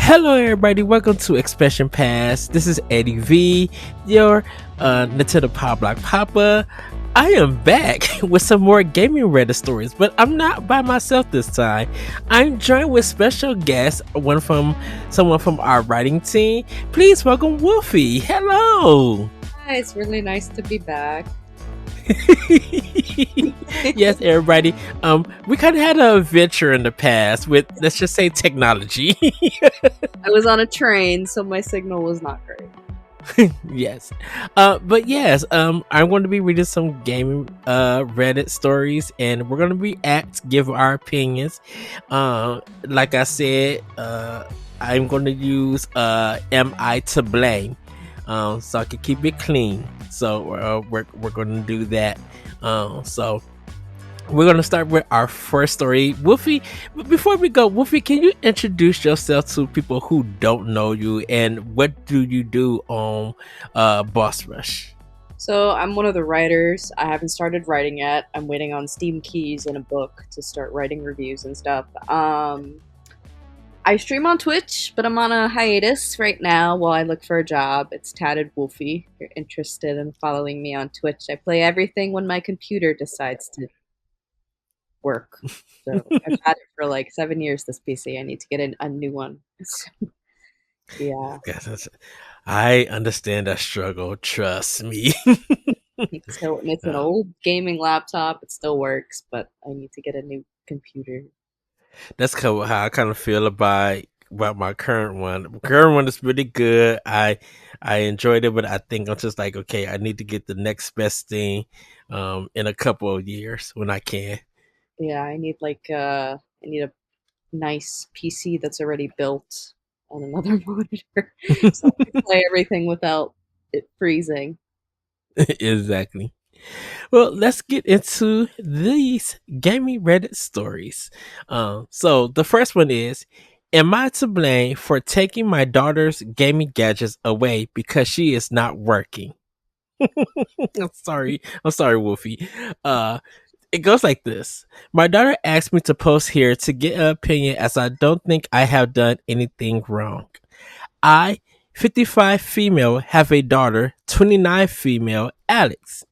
Hello, everybody. Welcome to Expression Pass. This is Eddie V, your Nintendo Power Block Papa. I am back with some more gaming Reddit stories, but I'm not by myself this time. I'm joined with special guest, someone from our writing team. Please welcome Wolfeee. Hello. Hi, it's really nice to be back. Yes, everybody. We kind of had an adventure in the past with, let's just say, technology. I was on a train, so my signal was not great. Yes, but yes, I'm going to be reading some gaming Reddit stories, and we're going to give our opinions. Like I said, I'm going to use "Am I to blame?" So I can keep it clean. So we're going to do that. So we're going to start with our first story. Wolfeee, before we go, Wolfeee, can you introduce yourself to people who don't know you, and what do you do on Boss Rush? So I'm one of the writers. I haven't started writing yet. I'm waiting on Steam keys and a book to start writing reviews and stuff. I stream on Twitch, but I'm on a hiatus right now while I look for a job. It's Tatted Wolfie. If you're interested in following me on Twitch, I play everything when my computer decides to work. So I've had it for like 7 years, this PC. I need to get a new one. Yeah. Yes, I understand that struggle. Trust me. So it's an Uh, old gaming laptop. It still works, but I need to get a new computer. that's kind of how I kind of feel about my current one. The current one is really good. I enjoyed it, but I think I'm just like, okay, I need to get the next best thing in a couple of years when I can. Yeah, I need a nice PC that's already built and another monitor so I can play everything without it freezing. Exactly. Well, let's get into these gaming Reddit stories. So the first one is: Am I to blame for taking my daughter's gaming gadgets away because she is not working? I'm sorry, Wolfie. Uh, it goes like this. My daughter asked me to post here to get an opinion as I don't think I have done anything wrong. I, 55 female, have a daughter, 29 female, Alex.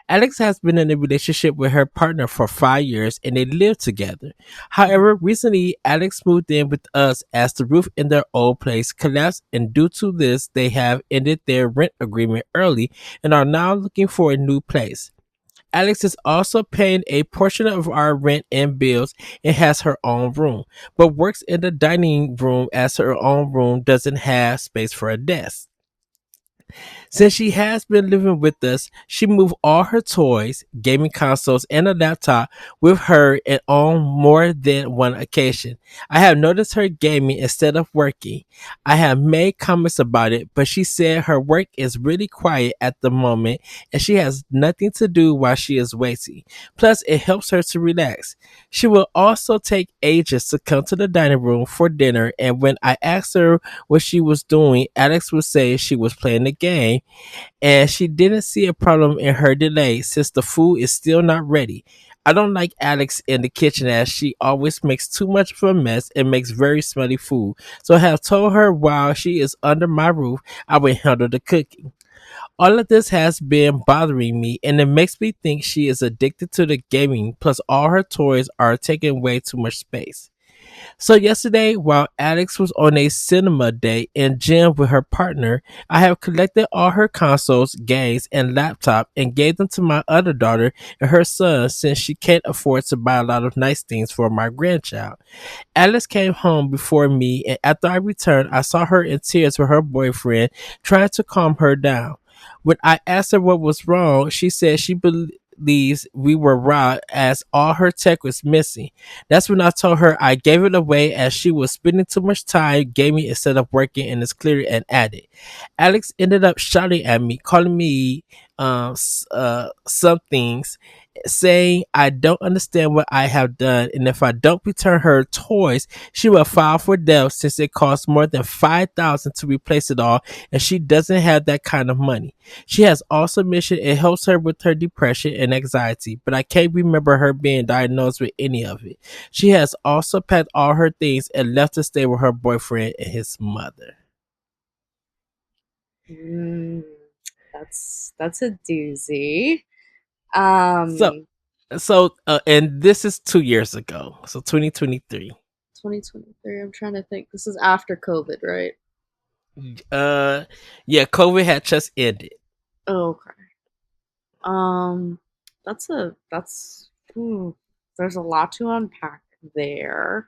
Alex has been in a relationship with her partner for 5 years and they live together. However, recently Alex moved in with us as the roof in their old place collapsed, and due to this, they have ended their rent agreement early and are now looking for a new place. Alex is also paying a portion of our rent and bills and has her own room, but works in the dining room as her own room doesn't have space for a desk. Since she has been living with us, she moved all her toys, gaming consoles, and a laptop with her and on more than one occasion. I have noticed her gaming instead of working. I have made comments about it, but she said her work is really quiet at the moment and she has nothing to do while she is waiting. Plus, it helps her to relax. She will also take ages to come to the dining room for dinner, and when I asked her what she was doing, Alex would say she was playing the game and she didn't see a problem in her delay since the food is still not ready. I don't like Alex in the kitchen as she always makes too much of a mess and makes very smelly food. So I have told her while she is under my roof, I will handle the cooking. All of this has been bothering me and it makes me think she is addicted to the gaming, plus all her toys are taking way too much space. So yesterday, while Alex was on a cinema day in gym with her partner, I have collected all her consoles, games, and laptop and gave them to my other daughter and her son since she can't afford to buy a lot of nice things for my grandchild. Alex came home before me, and after I returned, I saw her in tears with her boyfriend trying to calm her down. When I asked her what was wrong, she said she believes we were robbed as all her tech was missing. That's when I told her I gave it away as she was spending too much time gaming instead of working, and it's clear and added. Alex ended up shouting at me, calling me some things, saying I don't understand what I have done, and if I don't return her toys, she will file for death since it costs more than 5,000 to replace it all, and she doesn't have that kind of money. She has also mentioned it helps her with her depression and anxiety, but I can't remember her being diagnosed with any of it. She has also packed all her things and left to stay with her boyfriend and his mother. Mm, that's a doozy. So, Um, and this is 2 years ago, so 2023. 2023. I'm trying to think. This is after COVID, right? Uh, yeah, COVID had just ended. Okay. Um, that's there's a lot to unpack there.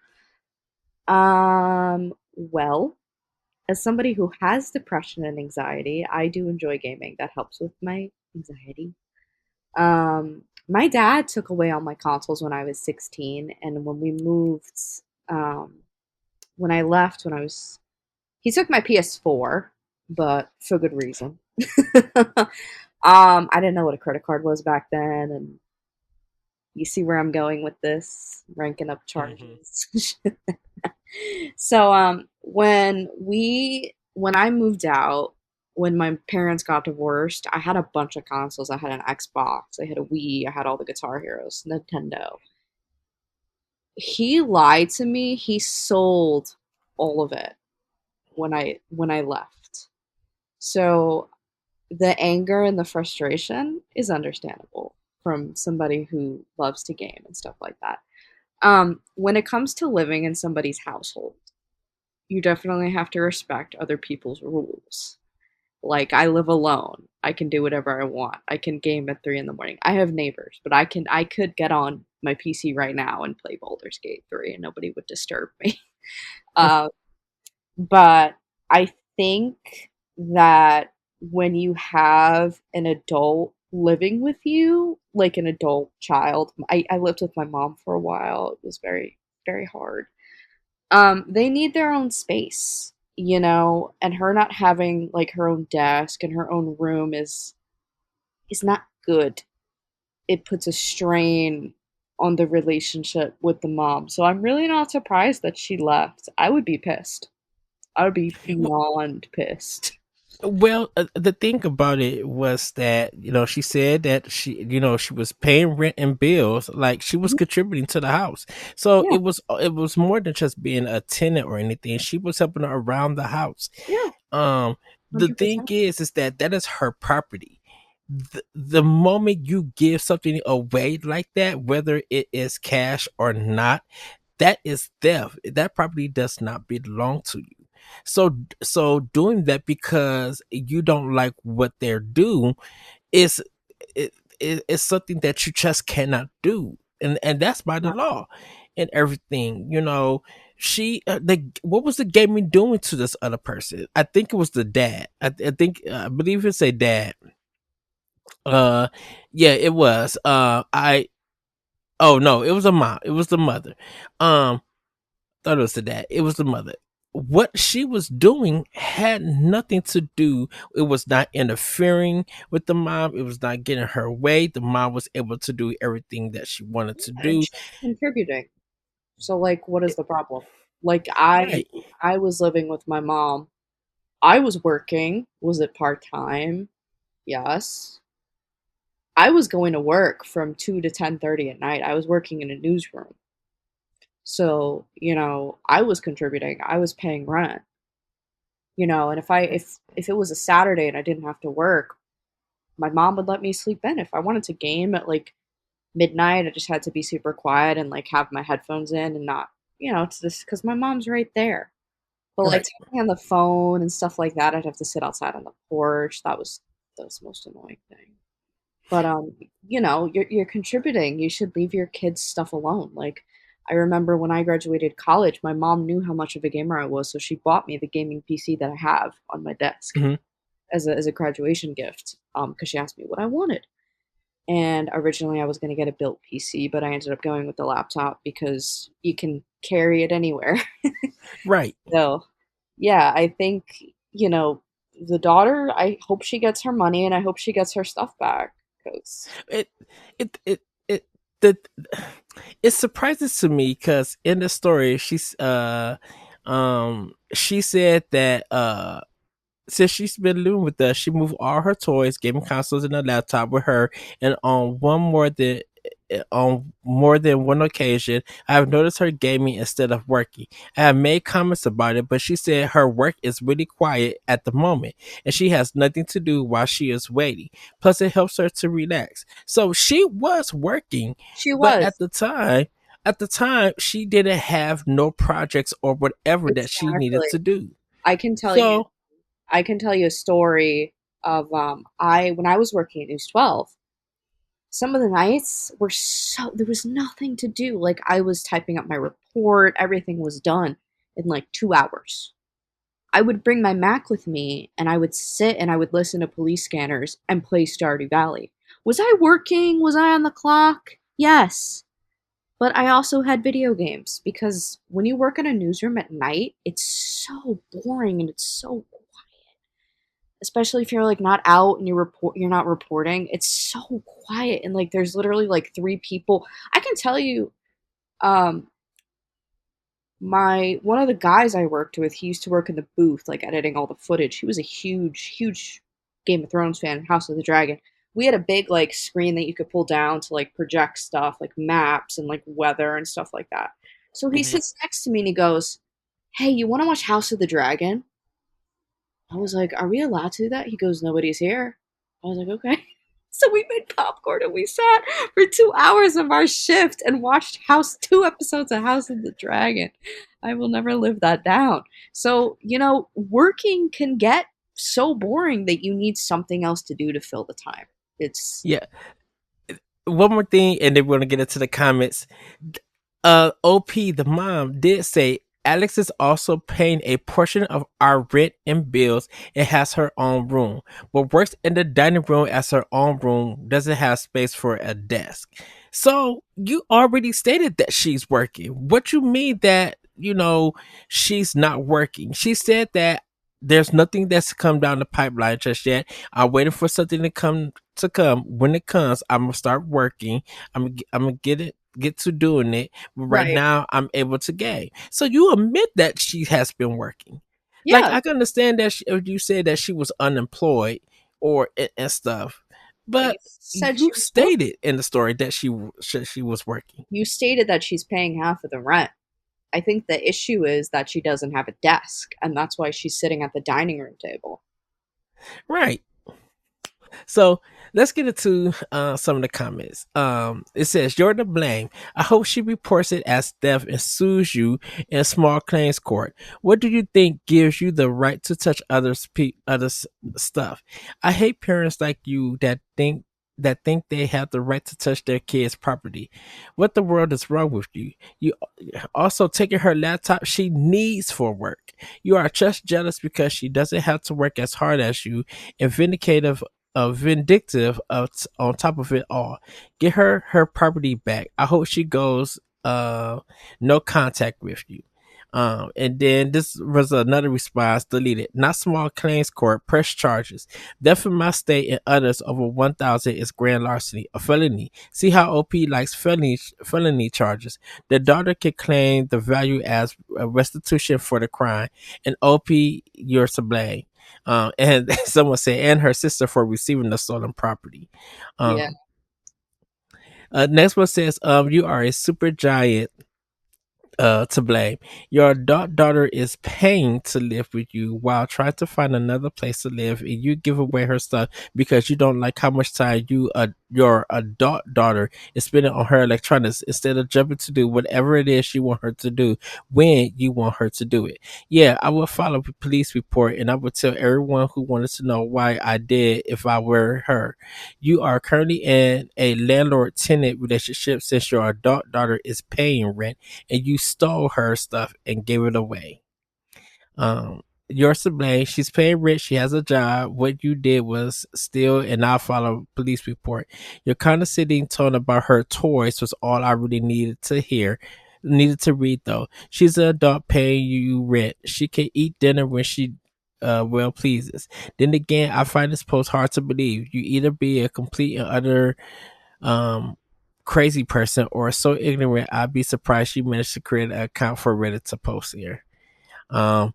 Well, as somebody who has depression and anxiety, I do enjoy gaming. That helps with my anxiety. My dad took away all my consoles when I was 16, and when we moved, um, when I left, he took my PS4, but for good reason. I didn't know what a credit card was back then, and you see where I'm going with this, ranking up Hmm. charges. So when I moved out, when my parents got divorced, I had a bunch of consoles. I had an Xbox, I had a Wii, I had all the Guitar Heroes, Nintendo. He lied to me. He sold all of it when I left. So the anger and the frustration is understandable from somebody who loves to game and stuff like that. When it comes to living in somebody's household, you definitely have to respect other people's rules. Like, I live alone. I can do whatever I want. I can game at 3 in the morning. I have neighbors, but I could get on my PC right now and play Baldur's Gate 3 and nobody would disturb me. Uh, but I think that when you have an adult living with you, like an adult child, I lived with my mom for a while. It was very, very hard. They need their own space, and her not having like her own desk and her own room is not good. It puts a strain on the relationship with the mom. So I'm really not surprised that she left. I would be pissed. I would be beyond pissed. Well, the thing about it was that she said that she was paying rent and bills, like she was Mhm. contributing to the house. So Yeah, it was more than just being a tenant or anything. She was helping her around the house. yeah, Um, the thing 100%. is that is her property. The moment you give something away like that, whether it is cash or not, that is theft. That property does not belong to you. So doing that because you don't like what they're doing is it, it's something that you just cannot do, and that's by the Not law and everything. What was the gaming doing to this other person? I think it was the dad. I believe it's a dad. Uh, yeah, it was. I Oh no, it was a mom. It was the mother. Thought it was the dad. It was the mother. What she was doing had nothing to do. It was not interfering with the mom. It was not getting her way. The mom was able to do everything that she wanted to and do. she's contributing. So like what is the problem? Like I Right. I was living with my mom. I was working. Was it part-time? Yes. I was going to work from 2 to 10:30 at night. I was working in a newsroom. So, I was contributing. I was paying rent. And if it was a Saturday and I didn't have to work, my mom would let me sleep in. If I wanted to game at like midnight, I just had to be super quiet and like have my headphones in and not, it's just because my mom's right there. But like Right. talking on the phone and stuff like that, I'd have to sit outside on the porch. That was the most annoying thing. But you're contributing. You should leave your kids' stuff alone. Like I remember when I graduated college, my mom knew how much of a gamer I was, so she bought me the gaming PC that I have on my desk Hmm. as a graduation gift. Because she asked me what I wanted. And originally I was going to get a built PC, but I ended up going with the laptop because you can carry it anywhere. Right. So, yeah, I think, the daughter, I hope she gets her money and I hope she gets her stuff back because It it the it surprises to me because in the story she said that since she's been living with us, she moved all her toys, gaming consoles, and a laptop with her. And on more than one occasion, I have noticed her gaming instead of working. I have made comments about it, but she said her work is really quiet at the moment, and she has nothing to do while she is waiting. Plus, it helps her to relax. So she was working, she but was. at the time, she didn't have no projects or whatever that she needed Exactly. to do. I can tell you So I can tell you a story of I when I was working at News 12, some of the nights were so there was nothing to do. Like I was typing up my report, everything was done in like 2 hours. I would bring my Mac with me and I would sit and I would listen to police scanners and play Stardew Valley. Was I working? Was I on the clock? Yes. But I also had video games because when you work in a newsroom at night, it's so boring and it's so especially if you're like not out and you're not reporting. It's so quiet and like there's literally like three people. I can tell you um my one of the guys I worked with, he used to work in the booth, like editing all the footage. He was a huge Game of Thrones fan, House of the Dragon. We had a big like screen that you could pull down to like project stuff like maps and like weather and stuff like that. So he mhm. sits next to me and he goes, "Hey, you want to watch House of the Dragon?" I was like, "Are we allowed to do that?" He goes, "Nobody's here." I was like, "Okay." So we made popcorn and we sat for 2 hours of our shift and watched House 2 episodes of House of the Dragon. I will never live that down. So, working can get so boring that you need something else to do to fill the time. It's Yeah. One more thing, and then we're gonna get into the comments. OP, the mom, did say Alex is also paying a portion of our rent and bills and has her own room, but works in the dining room as her own room, doesn't have space for a desk. So you already stated that she's working. What you mean that, she's not working? She said that there's nothing that's come down the pipeline just yet. I'm waiting for something to come. When it comes, I'm gonna start working. I'm gonna get to doing it. But right right. now, I'm able to game. So you admit that she has been working. Like Yeah, I can understand that you said that she was unemployed or and stuff, but you but said you she was working. stated in the story that she was working. You stated that she's paying half of the rent. I think the issue is that she doesn't have a desk, and that's why she's sitting at the dining room table. Right. So let's get into some of the comments. It says you're to blame. I hope she reports it as theft and sues you in small claims court. What do you think gives you the right to touch others stuff? I hate parents like you that think they have the right to touch their kids' property. What the world is wrong with you? You also taking her laptop she needs for work. You are just jealous because she doesn't have to work as hard as you and vindictive on top of it all. Get her property back. I hope she goes no contact with you. And then this was another response deleted. Not small claims court, press charges. Death in my state and others over 1,000 is grand larceny, a felony. See how OP likes felony charges. The daughter can claim the value as a restitution for the crime, and OP, you're to blame. And someone said, and her sister for receiving the stolen property. Yeah. Um, next one says, you are a super giant to blame. Your daughter is paying to live with you while trying to find another place to live, and you give away her stuff because you don't like how much time your adult daughter is spending on her electronics instead of jumping to do whatever it is you want her to do when you want her to do it. Yeah, I will file a police report and I would tell everyone who wanted to know why I did if I were her. You are currently in a landlord tenant relationship since your adult daughter is paying rent and you stole her stuff and gave it away. Um, you're to blame. She's paying rent. She has a job. What you did was steal and not follow a police report. Your condescending tone about her toys was all I really needed to hear. Needed to read though. She's an adult paying you rent. She can eat dinner when she well pleases. Then again, I find this post hard to believe. You either be a complete and utter um crazy person or so ignorant I'd be surprised you managed to create an account for Reddit to post here. Um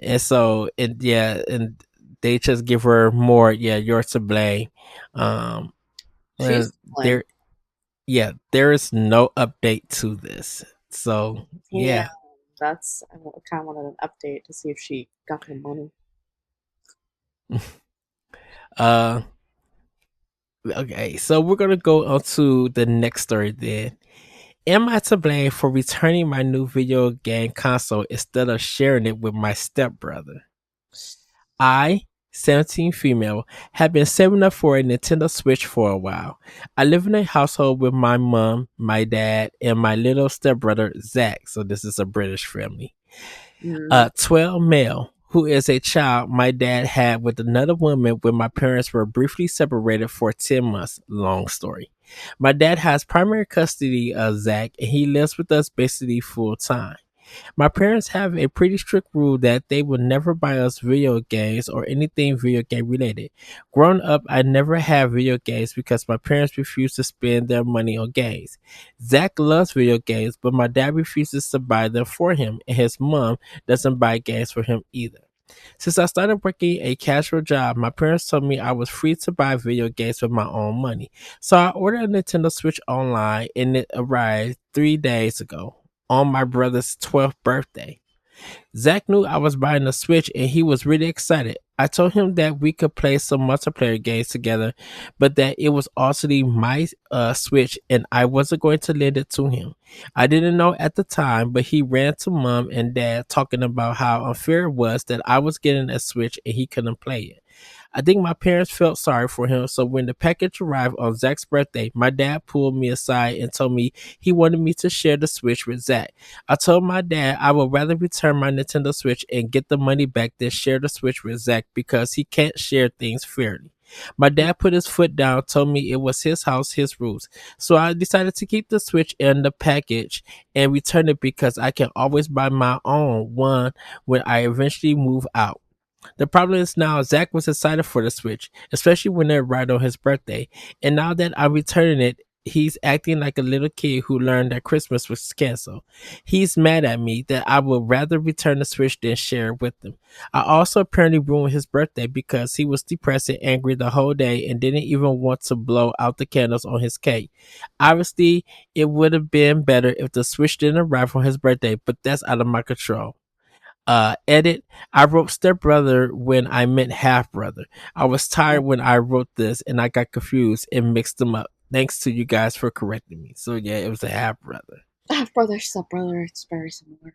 and so and yeah, and they just give her more, yeah, you're to blame. Um She's and to blame. there is no update to this. So Yeah, yeah. that's I kind of wanted an update to see if she got the money. uh okay, so we're gonna go on to the next story then. Am I to blame for returning my new video game console instead of sharing it with my stepbrother? I, 17 female, have been saving up for a Nintendo Switch for a while. I live in a household with my mom, my dad, and my little stepbrother, Zach. So this is a British family. Mm. 12 male, who is a child my dad had with another woman when my parents were briefly separated for 10 months. Long story. My dad has primary custody of Zach, and he lives with us basically full time. My parents have a pretty strict rule that they will never buy us video games or anything video game related. Growing up, I never had video games because my parents refused to spend their money on games. Zach loves video games, but my dad refuses to buy them for him, and his mom doesn't buy games for him either. Since I started working a casual job, my parents told me I was free to buy video games with my own money. So I ordered a Nintendo Switch online and it arrived 3 days ago on my brother's 12th birthday. Zach knew I was buying a Switch and he was really excited. I told him that we could play some multiplayer games together, but that it was also my Switch and I wasn't going to lend it to him. I didn't know at the time, but he ran to mom and dad talking about how unfair it was that I was getting a Switch and he couldn't play it. I think my parents felt sorry for him, so when the package arrived on Zach's birthday, my dad pulled me aside and told me he wanted me to share the Switch with Zach. I told my dad I would rather return my Nintendo Switch and get the money back than share the Switch with Zach because he can't share things fairly. My dad put his foot down, told me it was his house, his rules. So I decided to keep the Switch in the package and return it because I can always buy my own one when I eventually move out. The problem is now Zach was excited for the Switch, especially when it arrived on his birthday. And now that I'm returning it, he's acting like a little kid who learned that Christmas was canceled. He's mad at me that I would rather return the Switch than share it with him. I also apparently ruined his birthday because he was depressed and angry the whole day and didn't even want to blow out the candles on his cake. Obviously, it would have been better if the Switch didn't arrive on his birthday, but that's out of my control. Edit. I wrote stepbrother when I meant half brother. I was tired when I wrote this and I got confused and mixed them up. Thanks to you guys for correcting me. So yeah, it was a half brother. Half brother, step brother. It's very similar.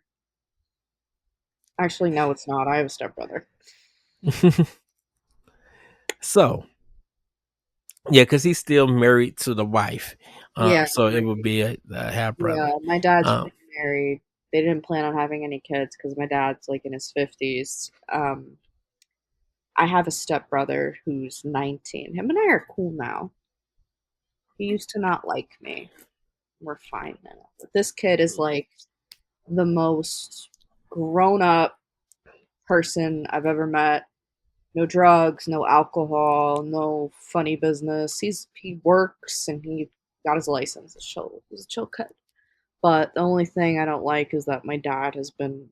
Actually, no, it's not. I have a step brother. So yeah, because he's still married to the wife. Yeah, So it would be a half yeah. brother. My dad's Um, married. They didn't plan on having any kids because my dad's like in his 50s. I have a step brother who's 19. Him and I are cool now. He used to not like me. We're fine now. But this kid is like the most grown up person I've ever met. No drugs, no alcohol, no funny business. He works and he got his license. He's a chill kid. But the only thing I don't like is that my dad has been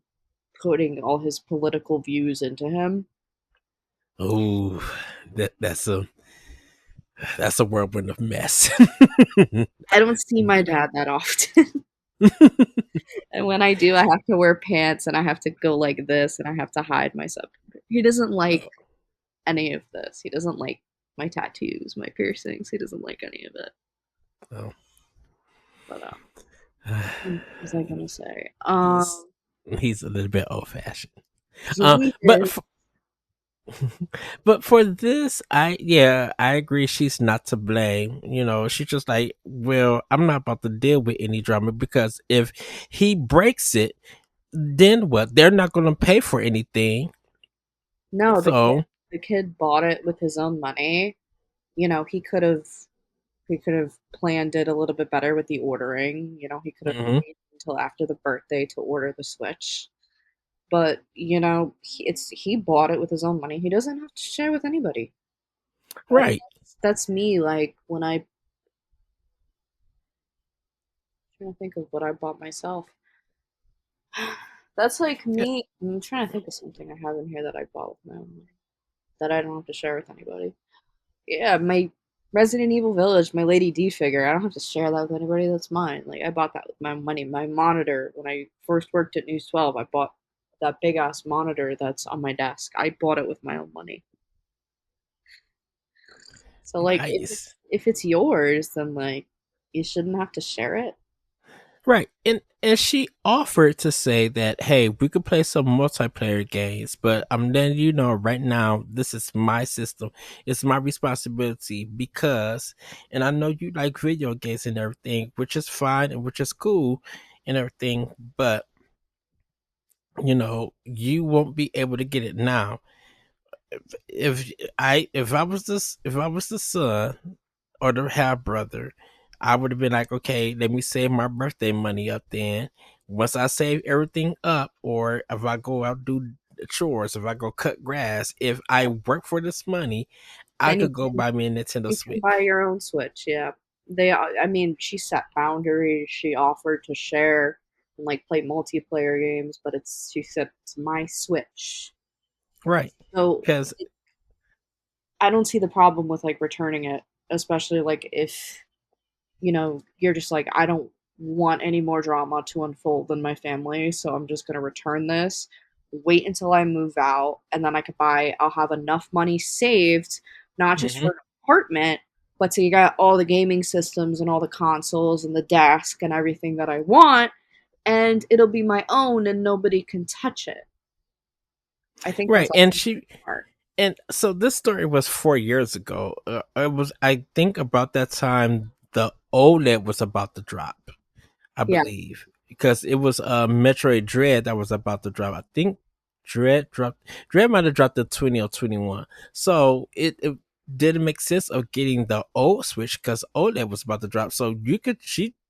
putting all his political views into him. oh, that's a whirlwind of mess. I don't see my dad that often. And when I do, I have to wear pants and I have to go like this and I have to hide myself. He doesn't like any of this. He doesn't like my tattoos, my piercings. He doesn't like any of it. Oh. But what was I gonna say? he's he's a little bit old fashioned. He But is. But for this, I agree. She's not to blame. You know, she's just like, well, I'm not about to deal with any drama because if he breaks it, then what? They're not going to pay for anything. No, So, the kid bought it with his own money. You know, he could have planned it a little bit better with the ordering. You know, he could have mhm. waited until after the birthday to order the Switch. But he bought it with his own money. He doesn't have to share with anybody. And Right. that's me. Like when I trying to think of what I bought myself. That's like Yeah, me. I'm trying to think of something I have in here that I bought with my own money that I don't have to share with anybody. Yeah, my Resident Evil Village, my Lady D figure. I don't have to share that with anybody. That's mine. Like I bought that with my money. My monitor when I first worked at News 12, I bought that big ass monitor that's on my desk. I bought it with my own money. So like nice. if it's yours, then like you shouldn't have to share it. Right. And she offered to say that, hey, we could play some multiplayer games, but I'm letting you know right now, this is my system. It's my responsibility because, and I know you like video games and everything, which is fine and which is cool and everything, but you won't be able to get it now. If I was the son or the half brother, I would have been like, okay, let me save my birthday money up then. Once I save everything up, or if I go out do chores, if I go cut grass, if I work for this money, I Then could go buy me a Nintendo you can Switch. buy your own Switch. Yeah, I mean, she set boundaries. She offered to share and like play multiplayer games, but she said it's my Switch. Right. So Because I don't see the problem with like returning it, especially like if you're just like, I don't want any more drama to unfold in my family, so I'm just going to return this, wait until I move out, and then I'll have enough money saved, not just mhm. for an apartment, but so you got all the gaming systems and all the consoles and the desk and everything that I want, and it'll be my own and nobody can touch it. I think Right. that's And also she smart. and so this story was 4 years ago. It was, I think, about that time the OLED was about to drop. I Yeah. believe, because it was Metroid Dread that was about to drop. I think Dread dropped. Dread might have dropped the 20 or 21. So it didn't make sense of getting the old Switch because OLED was about to drop. So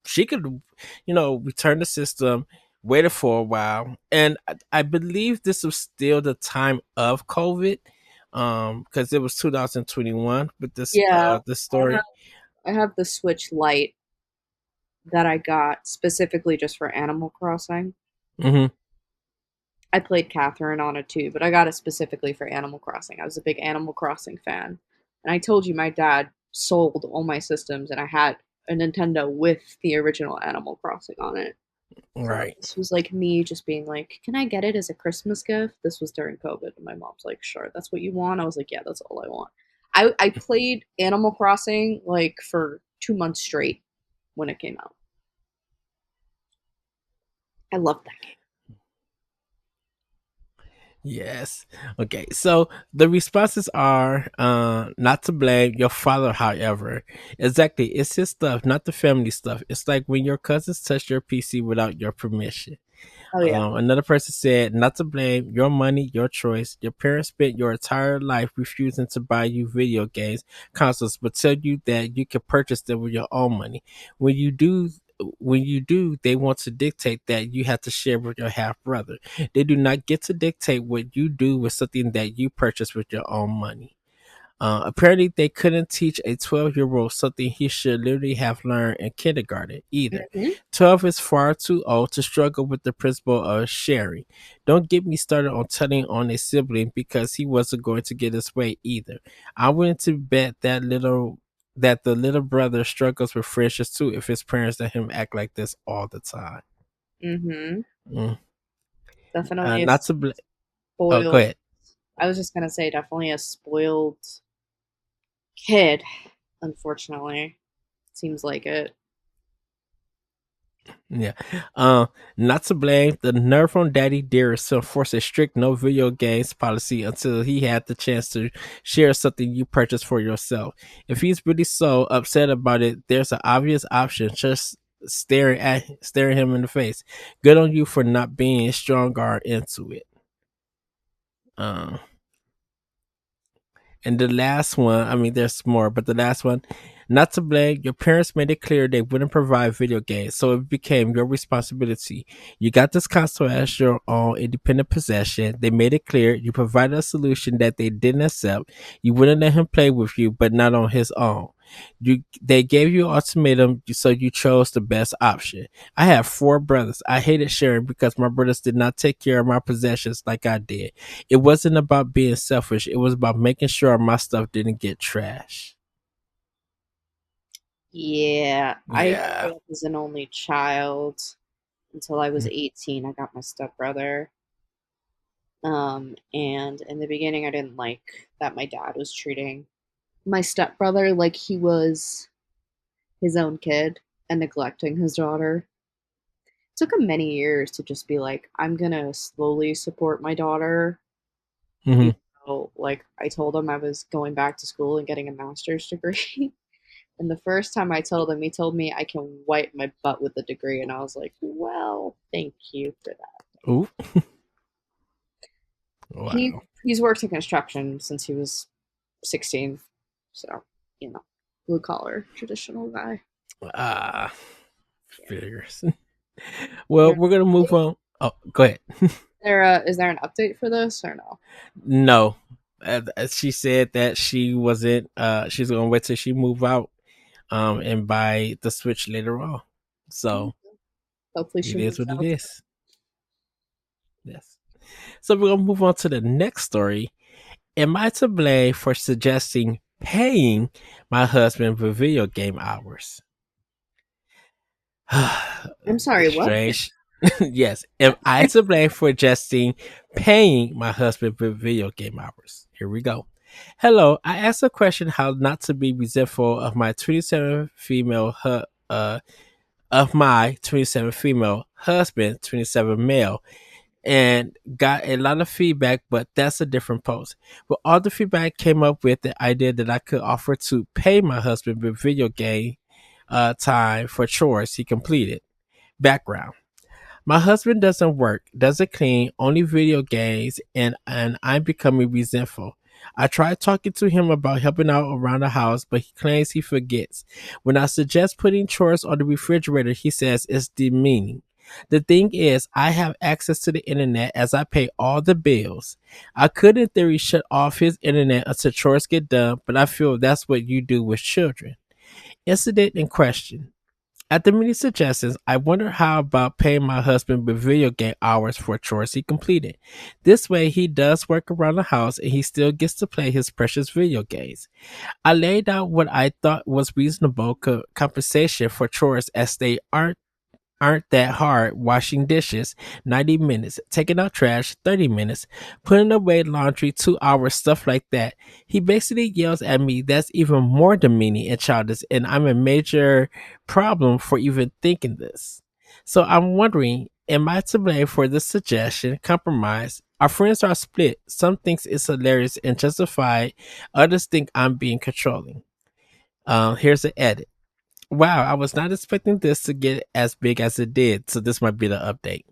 she could return the system, waited for a while, and I believe this was still the time of COVID, because it was 2021 with Yeah. this I have story. I have the Switch Lite that I got specifically just for Animal Crossing. Hmm. I played Catherine on it too, but I got it specifically for Animal Crossing. I was a big Animal Crossing fan. And I told you my dad sold all my systems and I had a Nintendo with the original Animal Crossing on it. So Right. this was like me just being like, "Can I get it as a Christmas gift?" This was during COVID, and my mom's like, "Sure, that's what you want." I was like, "Yeah, that's all I want." I played Animal Crossing like for 2 months straight when it came out. I loved that game. Yes. Okay. So the responses are not to blame your father, however. Exactly. It's his stuff, not the family stuff. It's like when your cousins touch your PC without your permission. Oh yeah. Another person said, not to blame, your money, your choice. Your parents spent your entire life refusing to buy you video games, consoles, but tell you that you can purchase them with your own money. When you do, they want to dictate that you have to share with your half brother. They do not get to dictate what you do with something that you purchase with your own money. Apparently, they couldn't teach a 12-year-old something he should literally have learned in kindergarten either. Hmm. 12 is far too old to struggle with the principle of sharing. Don't get me started on telling on a sibling because he wasn't going to get his way either. I'm willing to bet that the little brother struggles with friendships too if his parents let him act like this all the time. Hmm. Mm. Definitely a Not to oh, go spoiled. ahead. I was just gonna say, definitely a spoiled kid. Unfortunately, seems like it. Yeah. Not to blame. The nerve from Daddy Dearest to enforce a strict no video games policy until he had the chance to share something you purchased for yourself. If he's really so upset about it, there's an obvious option. Just staring him in the face. Good on you for not being strong or into it. Uh, and the last one, I mean, there's more, but the last one. Not to blame, your parents made it clear they wouldn't provide video games, so it became your responsibility. You got this console as your own independent possession. They made it clear you provided a solution that they didn't accept. You wouldn't let him play with you, but not on his own. They gave you an ultimatum, so you chose the best option. I have four brothers. I hated sharing because my brothers did not take care of my possessions like I did. It wasn't about being selfish. It was about making sure my stuff didn't get trashed. Yeah, I Yeah. grew up as an only child until I was Mm. 18. I got my stepbrother. And in the beginning, I didn't like that my dad was treating my stepbrother like he was his own kid and neglecting his daughter. It took him many years to just be like, I'm gonna slowly support my daughter. Hmm. Even though, like, I told him I was going back to school and getting a master's degree. And the first time I told him, he told me I can wipe my butt with a degree. And I was like, well, thank you for that. Ooh. He Wow. he's worked in construction since he was 16. So, you know, blue collar, traditional guy. Ah, Yeah. figures. Is Well, there, we're gonna move on. Oh, go ahead. is there an update for this or no? No, she said that she wasn't. She's gonna wait till she move out. And buy the Switch later on. Hmm. So Hopefully she it is moves what it out. is. Yes. So we're gonna move on to the next story. Am I to blame for suggesting paying my husband for video game hours? I'm sorry, what? Strange. Yes. Am I to blame for suggesting paying my husband for video game hours? Here we go. Hello. I asked a question how not to be resentful of my 27 female of my 27 female husband, 27 male, and got a lot of feedback, but that's a different post. But all the feedback came up with the idea that I could offer to pay my husband with video game time for chores he completed. Background. My husband doesn't work, doesn't clean, only video games, and I'm becoming resentful. I tried talking to him about helping out around the house, but he claims he forgets. When I suggest putting chores on the refrigerator, he says it's demeaning. The thing is, I have access to the internet as I pay all the bills. I could, in theory, shut off his internet until chores get done, but I feel that's what you do with children. Incident in question. After many suggestions, I wondered how about paying my husband with video game hours for chores he completed. This way, he does work around the house and he still gets to play his precious video games. I laid out what I thought was reasonable compensation for chores as they aren't that hard. Washing dishes 90 minutes, taking out trash 30 minutes, putting away laundry 2 hours, stuff like that. He basically yells at me that's even more demeaning and childish, and I'm a major problem for even thinking this. So I'm wondering, am I to blame for this suggestion compromise? Our friends are split. Some thinks it's hilarious and justified, others think I'm being controlling. Here's the edit. Wow, I was not expecting this to get as big as it did, so this might be the update.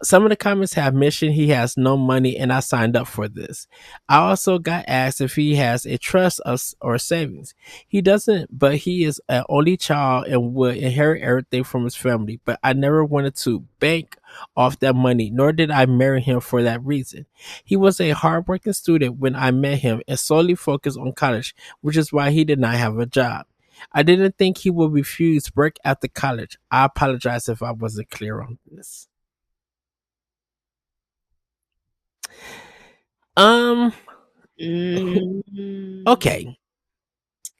Some of the comments have mentioned he has no money, and I signed up for this. I also got asked if he has a trust or savings. He doesn't, but he is an only child and would inherit everything from his family. But I never wanted to bank off that money, nor did I marry him for that reason. He was a hardworking student when I met him and solely focused on college, which is why he did not have a job. I didn't think he would refuse work after college. I apologize if I wasn't clear on this. Um, Mm, okay.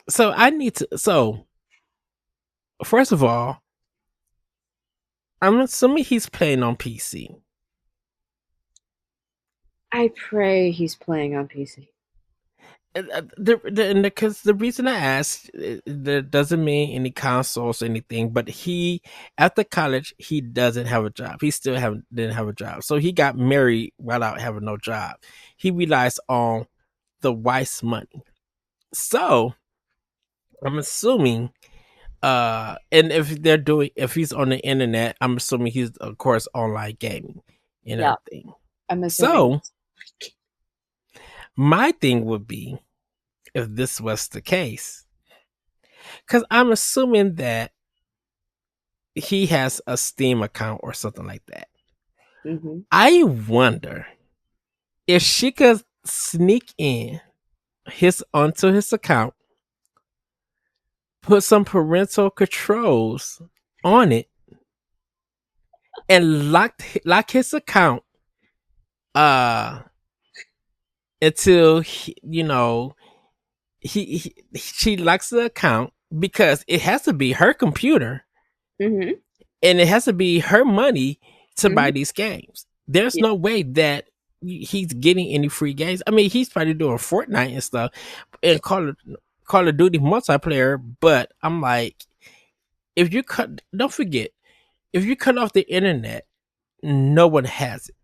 So I need to first of all, I'm assuming he's playing on PC. I pray he's playing on PC. Because the reason I asked, that doesn't mean any consoles or anything, but he, after college, he doesn't have a job. He still didn't have a job. So he got married without having no job. He relies on the wife's money. So I'm assuming, and if he's on the internet, I'm assuming he's of course online gaming and Yeah, everything. I'm assuming. So my thing would be, if this was the case, Because I'm assuming that he has a Steam account or something like that. Hmm. I wonder if she could sneak in his onto his account, put some parental controls on it, and lock his account uh until she locks the account because it has to be her computer Hmm. and it has to be her money to buy Hmm. these games. There's Yeah, no way that he's getting any free games. I mean, he's probably doing Fortnite and stuff and Call of Duty multiplayer, but I'm like, if you cut, don't forget, if you cut off the internet, no one has it.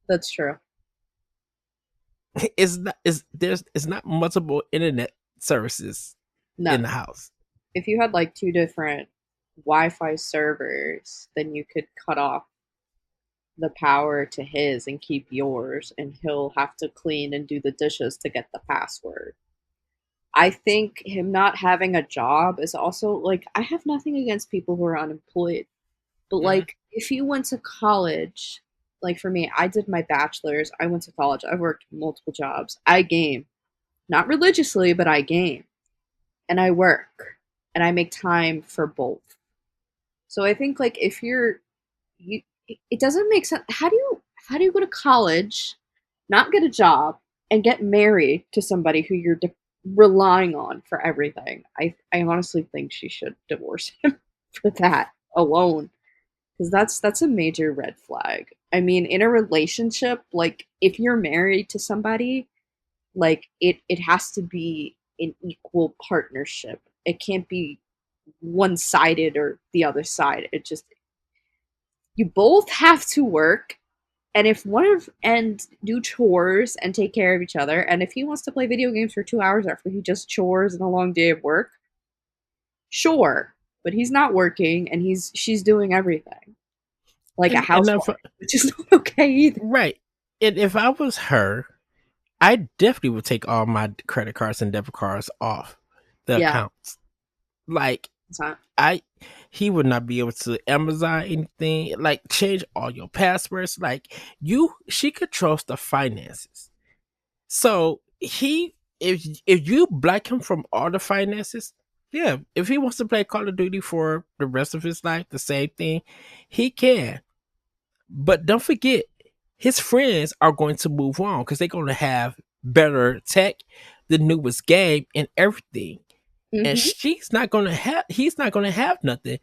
that's true. It's not multiple internet services No, in the house. if you had like two different Wi-Fi servers, then you could cut off the power to his and keep yours, and he'll have to clean and do the dishes to get the password. I think him not having a job is also like, I have nothing against people who are unemployed, but Mhm. like if you went to college, like for me, I did my bachelor's, I went to college, I've worked multiple jobs, I game, not religiously, but I game and I work and I make time for both. So I think like if you're you it doesn't make sense. How do you go to college, not get a job, and get married to somebody who you're relying on for everything? I honestly think she should divorce him for that alone, because that's a major red flag. I mean, in a relationship, like if you're married to somebody, like it has to be an equal partnership. It can't be one sided or the other side. It just, you both have to work, and if one of and do chores and take care of each other, and if he wants to play video games for 2 hours after he just chores and a long day of work, sure, but he's not working and she's doing everything like a And if, housewife, which is not okay either. right, and if I was her, I definitely would take all my credit cards and debit cards off the Yeah, accounts. Like it's not. I, he would not be able to Amazon anything. Like change all your passwords. Like she controls the finances. So if you block him from all the finances, yeah, if he wants to play Call of Duty for the rest of his life, the same thing, he can. But don't forget, his friends are going to move on because they're going to have better tech, the newest game, and everything. And Hmm. he's not going to have nothing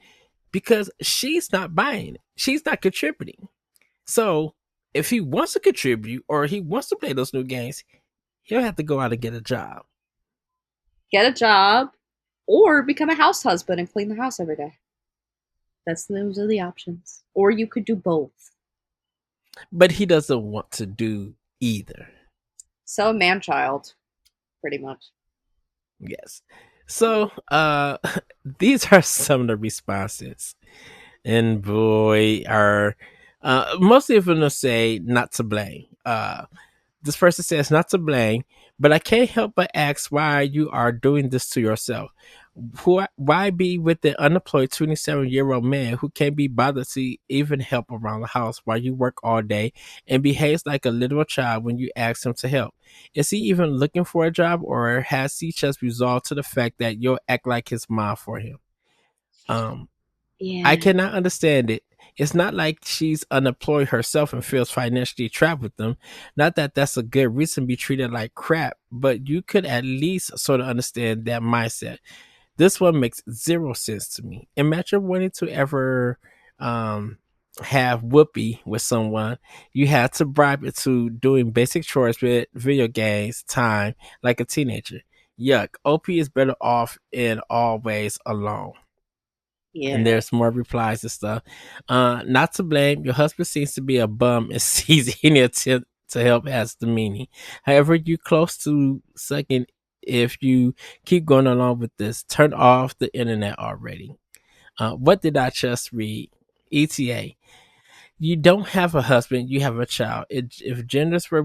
because she's not buying it. She's not contributing. So if he wants to contribute or he wants to play those new games, he'll have to go out and get a job. Get a job or become a house husband and clean the house every day. Those are the options. Or you could do both. But he doesn't want to do either. So a man child, pretty much. Yes. So these are some of the responses. And boy, are mostly of them will say not to blame. This person says not to blame, but I can't help but ask why you are doing this to yourself. Why be with the unemployed 27-year-old man who can't be bothered to even help around the house while you work all day and behaves like a little child when you ask him to help? Is he even looking for a job or has he just resolved to the fact that you'll act like his mom for him? Um, I Yeah. cannot understand it. It's not like she's unemployed herself and feels financially trapped with them. Not that that's a good reason to be treated like crap, but you could at least sort of understand that mindset. This one makes zero sense to me. Imagine wanting to ever um, have whoopee with someone. You had to bribe it to doing basic chores with video games time like a teenager. Yuck. OP is better off in all ways alone. And Yeah. there's more replies and stuff. Not to blame. Your husband seems to be a bum and sees any attempt to help as the meaning. However, you close to sucking if you keep going along with this. Turn off the internet already. What did I just read? ETA. You don't have a husband, you have a child. If genders were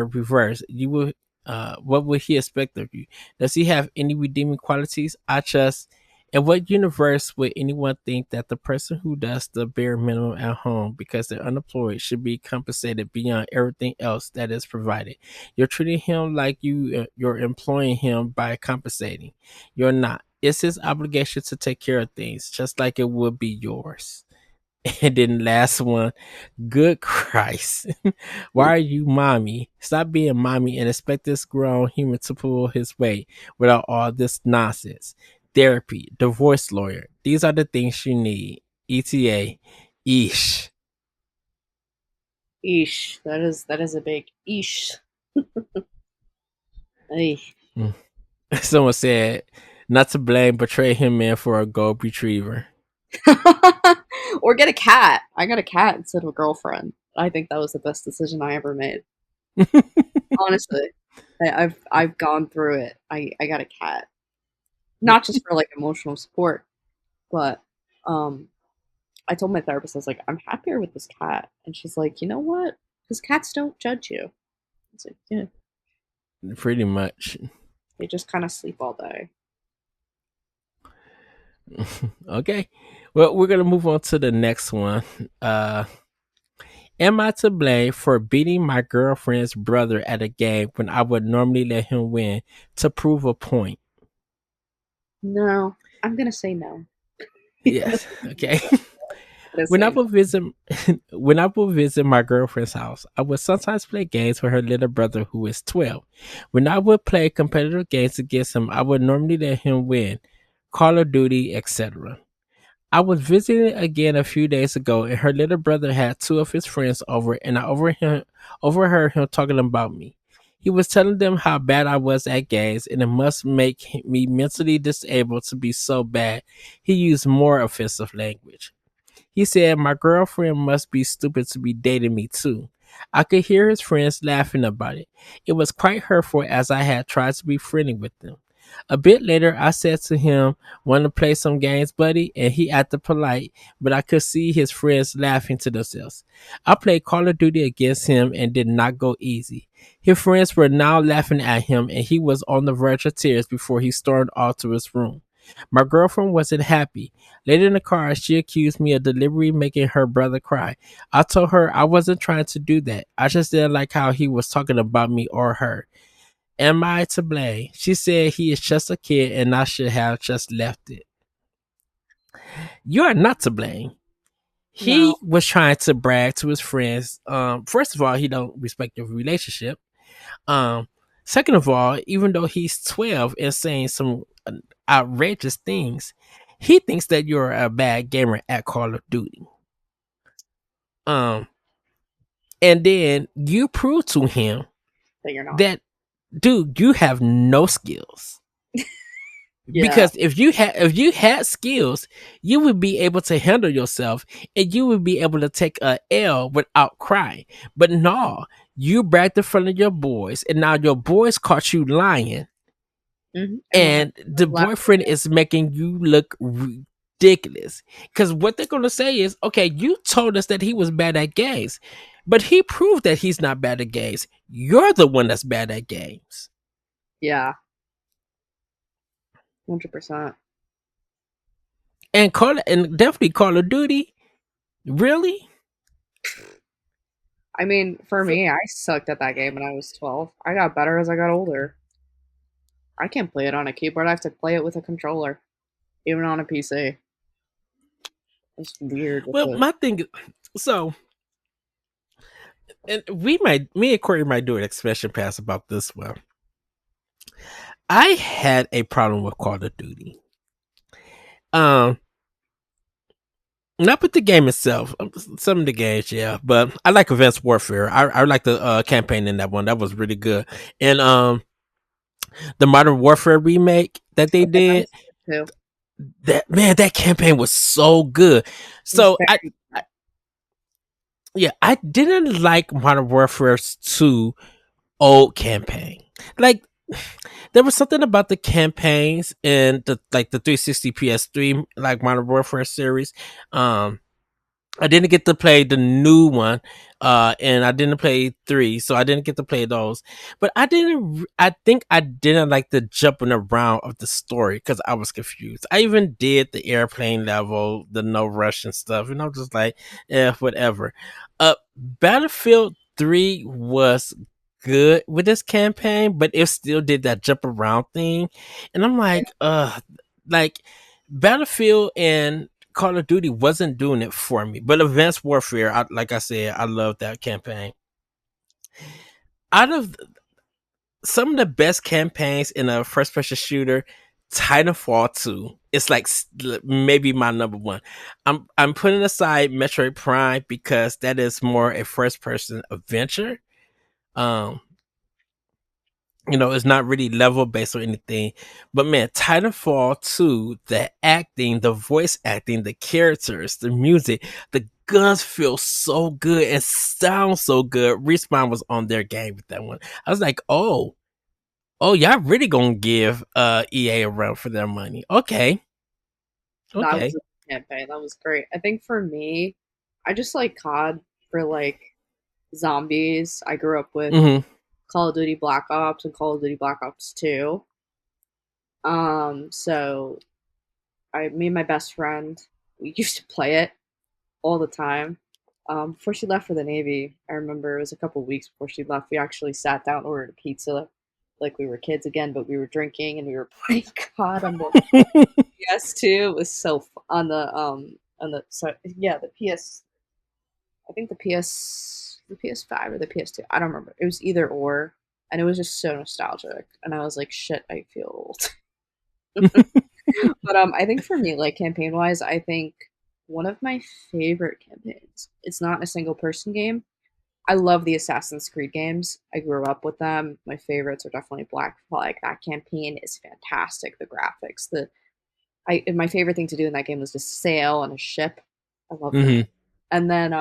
reversed, you would What would he expect of you? Does he have any redeeming qualities? I trust. In what universe would anyone think that the person who does the bare minimum at home because they're unemployed should be compensated beyond everything else that is provided? You're treating him like you're employing him by compensating. You're not. It's his obligation to take care of things, just like it would be yours. And then last one, good Christ. Why are you mommy? Stop being mommy and expect this grown human to pull his weight without all this nonsense. Therapy, divorce lawyer. These are the things you need. ETA. Eesh. Eesh, that is a big eesh. Ay. Mm. Someone said, not to blame, but trade him in for a gold retriever. Or get a cat. I got a cat instead of a girlfriend. I think that was the best decision I ever made. Honestly, I've gone through it. I got a cat, not just for like emotional support, but um, I told my therapist I was like, I'm happier with this cat, and she's like, you know what? Because cats don't judge you. It's like, yeah, Pretty much. they just kind of sleep all day. Okay. Well, we're gonna move on to the next one. Uh Am I to blame for beating my girlfriend's brother at a game when I would normally let him win to prove a point? No, I'm gonna say no. Yes. Okay. I'm gonna When I say would visit when I would visit my girlfriend's house, I would sometimes play games with her little brother who is 12. When I would play competitive games against him, I would normally let him win. Call of Duty, etc. I was visiting again a few days ago, and her little brother had two of his friends over, and I overheard him talking about me. He was telling them how bad I was at games, and it must make me mentally disabled to be so bad. He used more offensive language. He said my girlfriend must be stupid to be dating me too. I could hear his friends laughing about it. It was quite hurtful as I had tried to be friendly with them. A bit later, I said to him, "Want to play some games, buddy?" And he acted polite, but I could see his friends laughing to themselves. I played Call of Duty against him and did not go easy. His friends were now laughing at him, and he was on the verge of tears before he stormed off to his room. My girlfriend wasn't happy. Later in the car, she accused me of deliberately making her brother cry. I told her I wasn't trying to do that. I just didn't like how he was talking about me or her. Am I to blame? She said he is just a kid and I should have just left it. You are not to blame. no. He was trying to brag to his friends. First of all, he don't respect your relationship. Um, Second of all, even though he's 12 and saying some outrageous things, he thinks that you're a bad gamer at Call of Duty. Um, and then you prove to him That you're not. that, dude, you have no skills. Yeah. Because if you had skills, you would be able to handle yourself and you would be able to take a L without crying. But no, you bragged in front of your boys, and now your boys caught you lying, And when and the laugh, boyfriend is making you look ridiculous. Because what they're gonna say is, okay, you told us that he was bad at games, but he proved that he's not bad at games. You're the one that's bad at games. yeah, 100%. And definitely Call of Duty. Really? I mean, for me, I sucked at that game when I was 12. I got better as I got older. I can't play it on a keyboard. I have to play it with a controller, even on a PC. It's weird with Well, the. my thing is, so, and me and Corey might do an expression pass about this one. I had a problem with Call of Duty. Um, Not with the game itself. Some of the games, yeah, but I like Advanced Warfare. I like the campaign in that one. That was really good. And the Modern Warfare remake that they Okay, that did, was good too. that man, that campaign was so good. It was So very. yeah, I didn't like Modern Warfare's 2 old campaign. Like, there was something about the campaigns and the 360 PS3 like Modern Warfare series. Um I didn't get to play the new one, and I didn't play three, so I didn't get to play those. But I didn't. I think I didn't like the jumping around of the story because I was confused. I even did the airplane level, the no rush and stuff, and I'm just like, yeah, whatever. Battlefield 3 was good with this campaign, but it still did that jump around thing, and I'm like Battlefield and Call of Duty wasn't doing it for me. But Advanced Warfare, like I said, I love that campaign. Out of some of the best campaigns in a first person shooter, Titanfall 2. It's like maybe my number one. I'm putting aside Metroid Prime because that is more a first person adventure. Um, it's not really level based or anything. But man, Titanfall 2, the acting, the voice acting, the characters, the music, the guns feel so good and sound so good. Respawn was on their game with that one. I was like, oh, y'all really gonna give EA a run for their money. Okay. That was Okay. a campaign. That was great. I think for me, I just like COD for like zombies. I grew up with Mm-hmm. Call of Duty Black Ops and Call of Duty Black Ops 2. So me and my best friend, we used to play it all the time. Before she left for the Navy, I remember it was a couple weeks before she left. We actually sat down and ordered a pizza, like we were kids again, but we were drinking and we were playing COD on the PS2. It was on the so yeah, the PS. I think the PS5 or the PS2. I don't remember. It was either or, and it was just so nostalgic. And I was like, shit, I feel old. But I think for me, like campaign wise, I think one of my favorite campaigns. It's not a single person game. I love the Assassin's Creed games. I grew up with them. My favorites are definitely Black Flag. That campaign is fantastic. The graphics, my favorite thing to do in that game was to sail on a ship. I love doing Mm-hmm. it. And then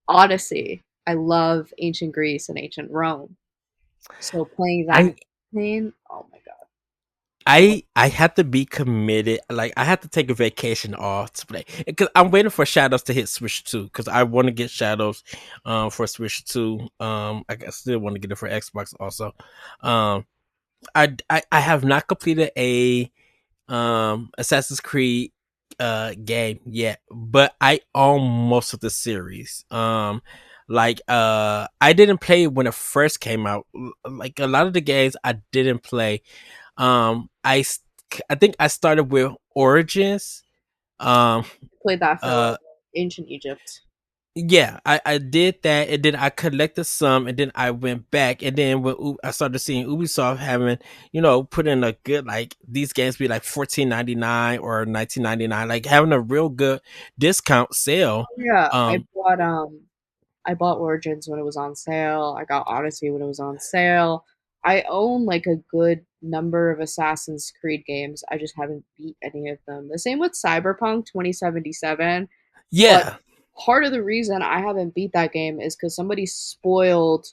Odyssey. I love ancient Greece and ancient Rome. So playing that I campaign, oh my god. I have to be committed. Like I have to take a vacation off to play because I'm waiting for Shadows to hit Switch 2 because I want to get Shadows, for Switch 2. Still want to get it for Xbox also. Um, I have not completed a Assassin's Creed game yet, but I own most of the series. I didn't play when it first came out. Like a lot of the games I didn't play. um i s- I think I started with Origins. um Played that for a uh little bit. Ancient Egypt. yeah, I did that, and then I collected some, and then I went back, and then when I started seeing Ubisoft having, put in a good, like, these games be like 14.99 or 19.99, like having a real good discount sale. Yeah, um I bought Origins when it was on sale. I got Odyssey when it was on sale. I own like a good number of Assassin's Creed games. I just haven't beat any of them. The same with Cyberpunk 2077. But yeah. part of the reason I haven't beat that game is because somebody spoiled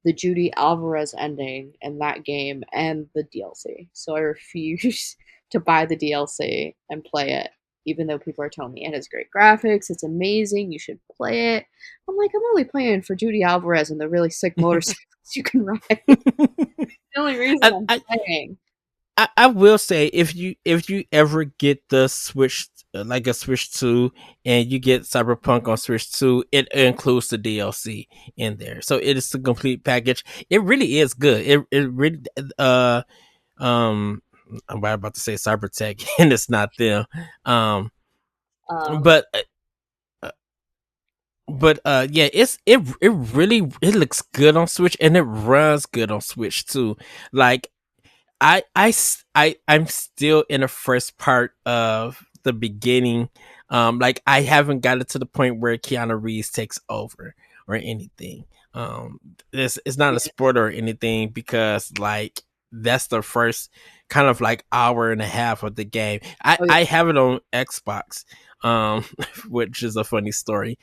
the Judy Alvarez ending in that game and the DLC. So I refuse to buy the DLC and play it, even though people are telling me it has great graphics, it's amazing, you should play it. I'm like, I'm only playing for Judy Alvarez and the really sick motorcycles you can ride. The only reason I, I'm I playing. I will say, if you ever get the Switch, like a Switch 2, and you get Cyberpunk on Switch 2, it includes the DLC in there. So it is the complete package. It really is good. It really um I'm about to say Cybertech and it's not them. Um Um, but uh, yeah, it really, it looks good on Switch, and it runs good on Switch too. Like I'm still in the first part of the beginning. Like I haven't got it to the point where Keanu Reeves takes over or anything. It's not a yeah. spoiler or anything because like that's the first kind of like hour and a half of the game. I Oh yeah. I have it on Xbox, um, which is a funny story.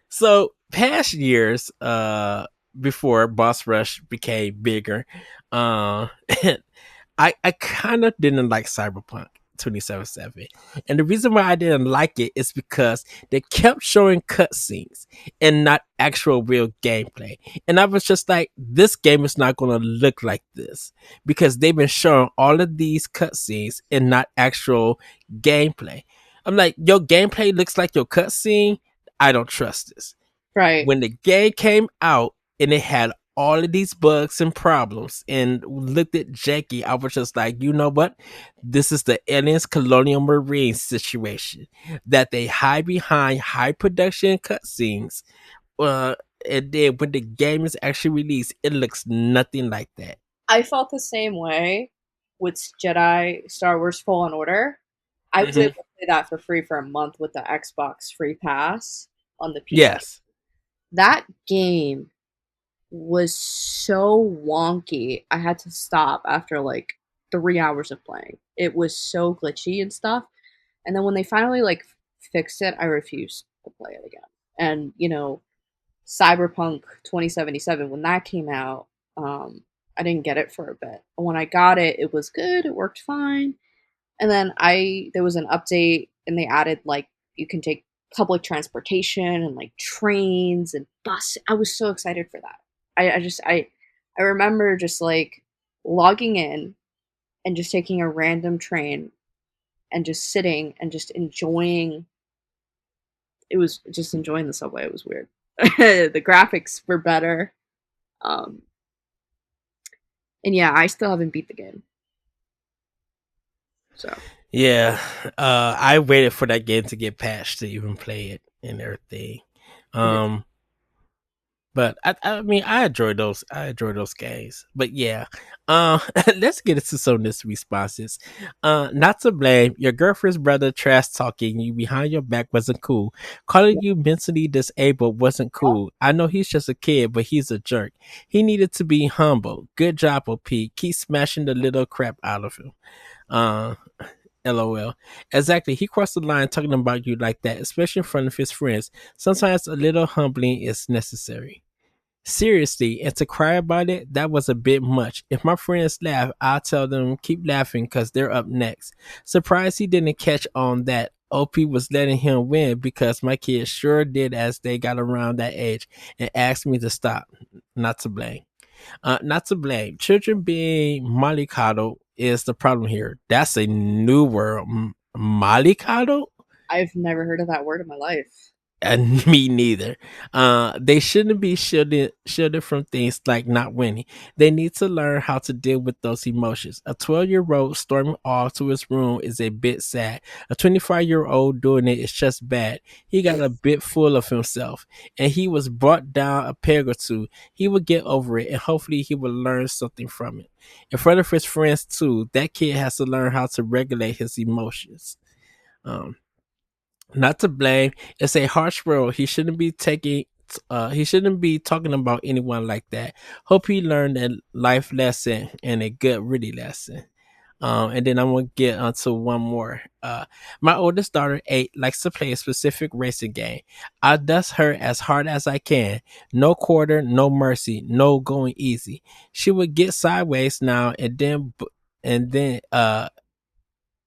So past years, before Boss Rush became bigger, uh, I kind of didn't like Cyberpunk. 2077. And the reason why I didn't like it is because they kept showing cutscenes and not actual real gameplay. And I was just like, this game is not going to look like this because they've been showing all of these cutscenes and not actual gameplay. I'm like, your gameplay looks like your cutscene. I don't trust this. Right. When the game came out and it had all of these bugs and problems and looked at Jackie, I was just like, you know what? This is the Aliens Colonial Marines situation that they hide behind high production cutscenes. Uh, and then when the game is actually released, it looks nothing like that. I felt the same way with Jedi Star Wars Fallen Order. I was able Hmm. to play that for free for a month with the Xbox Free Pass on the PC. Yes. That game was so wonky. I had to stop after like 3 hours of playing. It was so glitchy and stuff. And then when they finally like fixed it, I refused to play it again. And Cyberpunk 2077, when that came out, I didn't get it for a bit. When I got it, it was good. It worked fine. And then I there was an update and they added like you can take public transportation and like trains and bus. I was so excited for that. I remember just like logging in and just taking a random train and just sitting and just enjoying it was just enjoying the subway. It was weird. The graphics were better. Um and yeah, I still haven't beat the game. So Yeah. I waited for that game to get patched to even play it and everything. yeah. Um, But I mean, I enjoy those. I enjoy those games. But yeah, let's get into some of these responses. Not to blame. Your girlfriend's brother trash talking you behind your back wasn't cool. Calling you mentally disabled wasn't cool. I know he's just a kid, but he's a jerk. He needed to be humble. Good job, OP. Keep smashing the little crap out of him. Uh, LOL. Exactly. He crossed the line talking about you like that, especially in front of his friends. Sometimes a little humbling is necessary. Seriously, and to cry about it, that was a bit much. If my friends laugh, I'll tell them keep laughing because they're up next. Surprised he didn't catch on that. OP was letting him win because my kids sure did as they got around that age and asked me to stop. Not to blame. Not to blame. Children being mollycoddled is the problem here. That's a new word. Mollycoddled? I've never heard of that word in my life. And me neither. They shouldn't be shielded from things like not winning. They need to learn how to deal with those emotions. A 12-year-old storming off to his room is a bit sad. A 25-year-old doing it is just bad. He got a bit full of himself, and he was brought down a peg or two. He will get over it, and hopefully he will learn something from it. In front of his friends too, that kid has to learn how to regulate his emotions. Um, Not to blame. It's a harsh world. He shouldn't be taking. He shouldn't be talking about anyone like that. Hope he learned a life lesson and a good, really lesson. And then I'm gonna get onto one more. My oldest daughter, 8, likes to play a specific racing game. I dust her as hard as I can. No quarter, no mercy, no going easy. She would get sideways now and then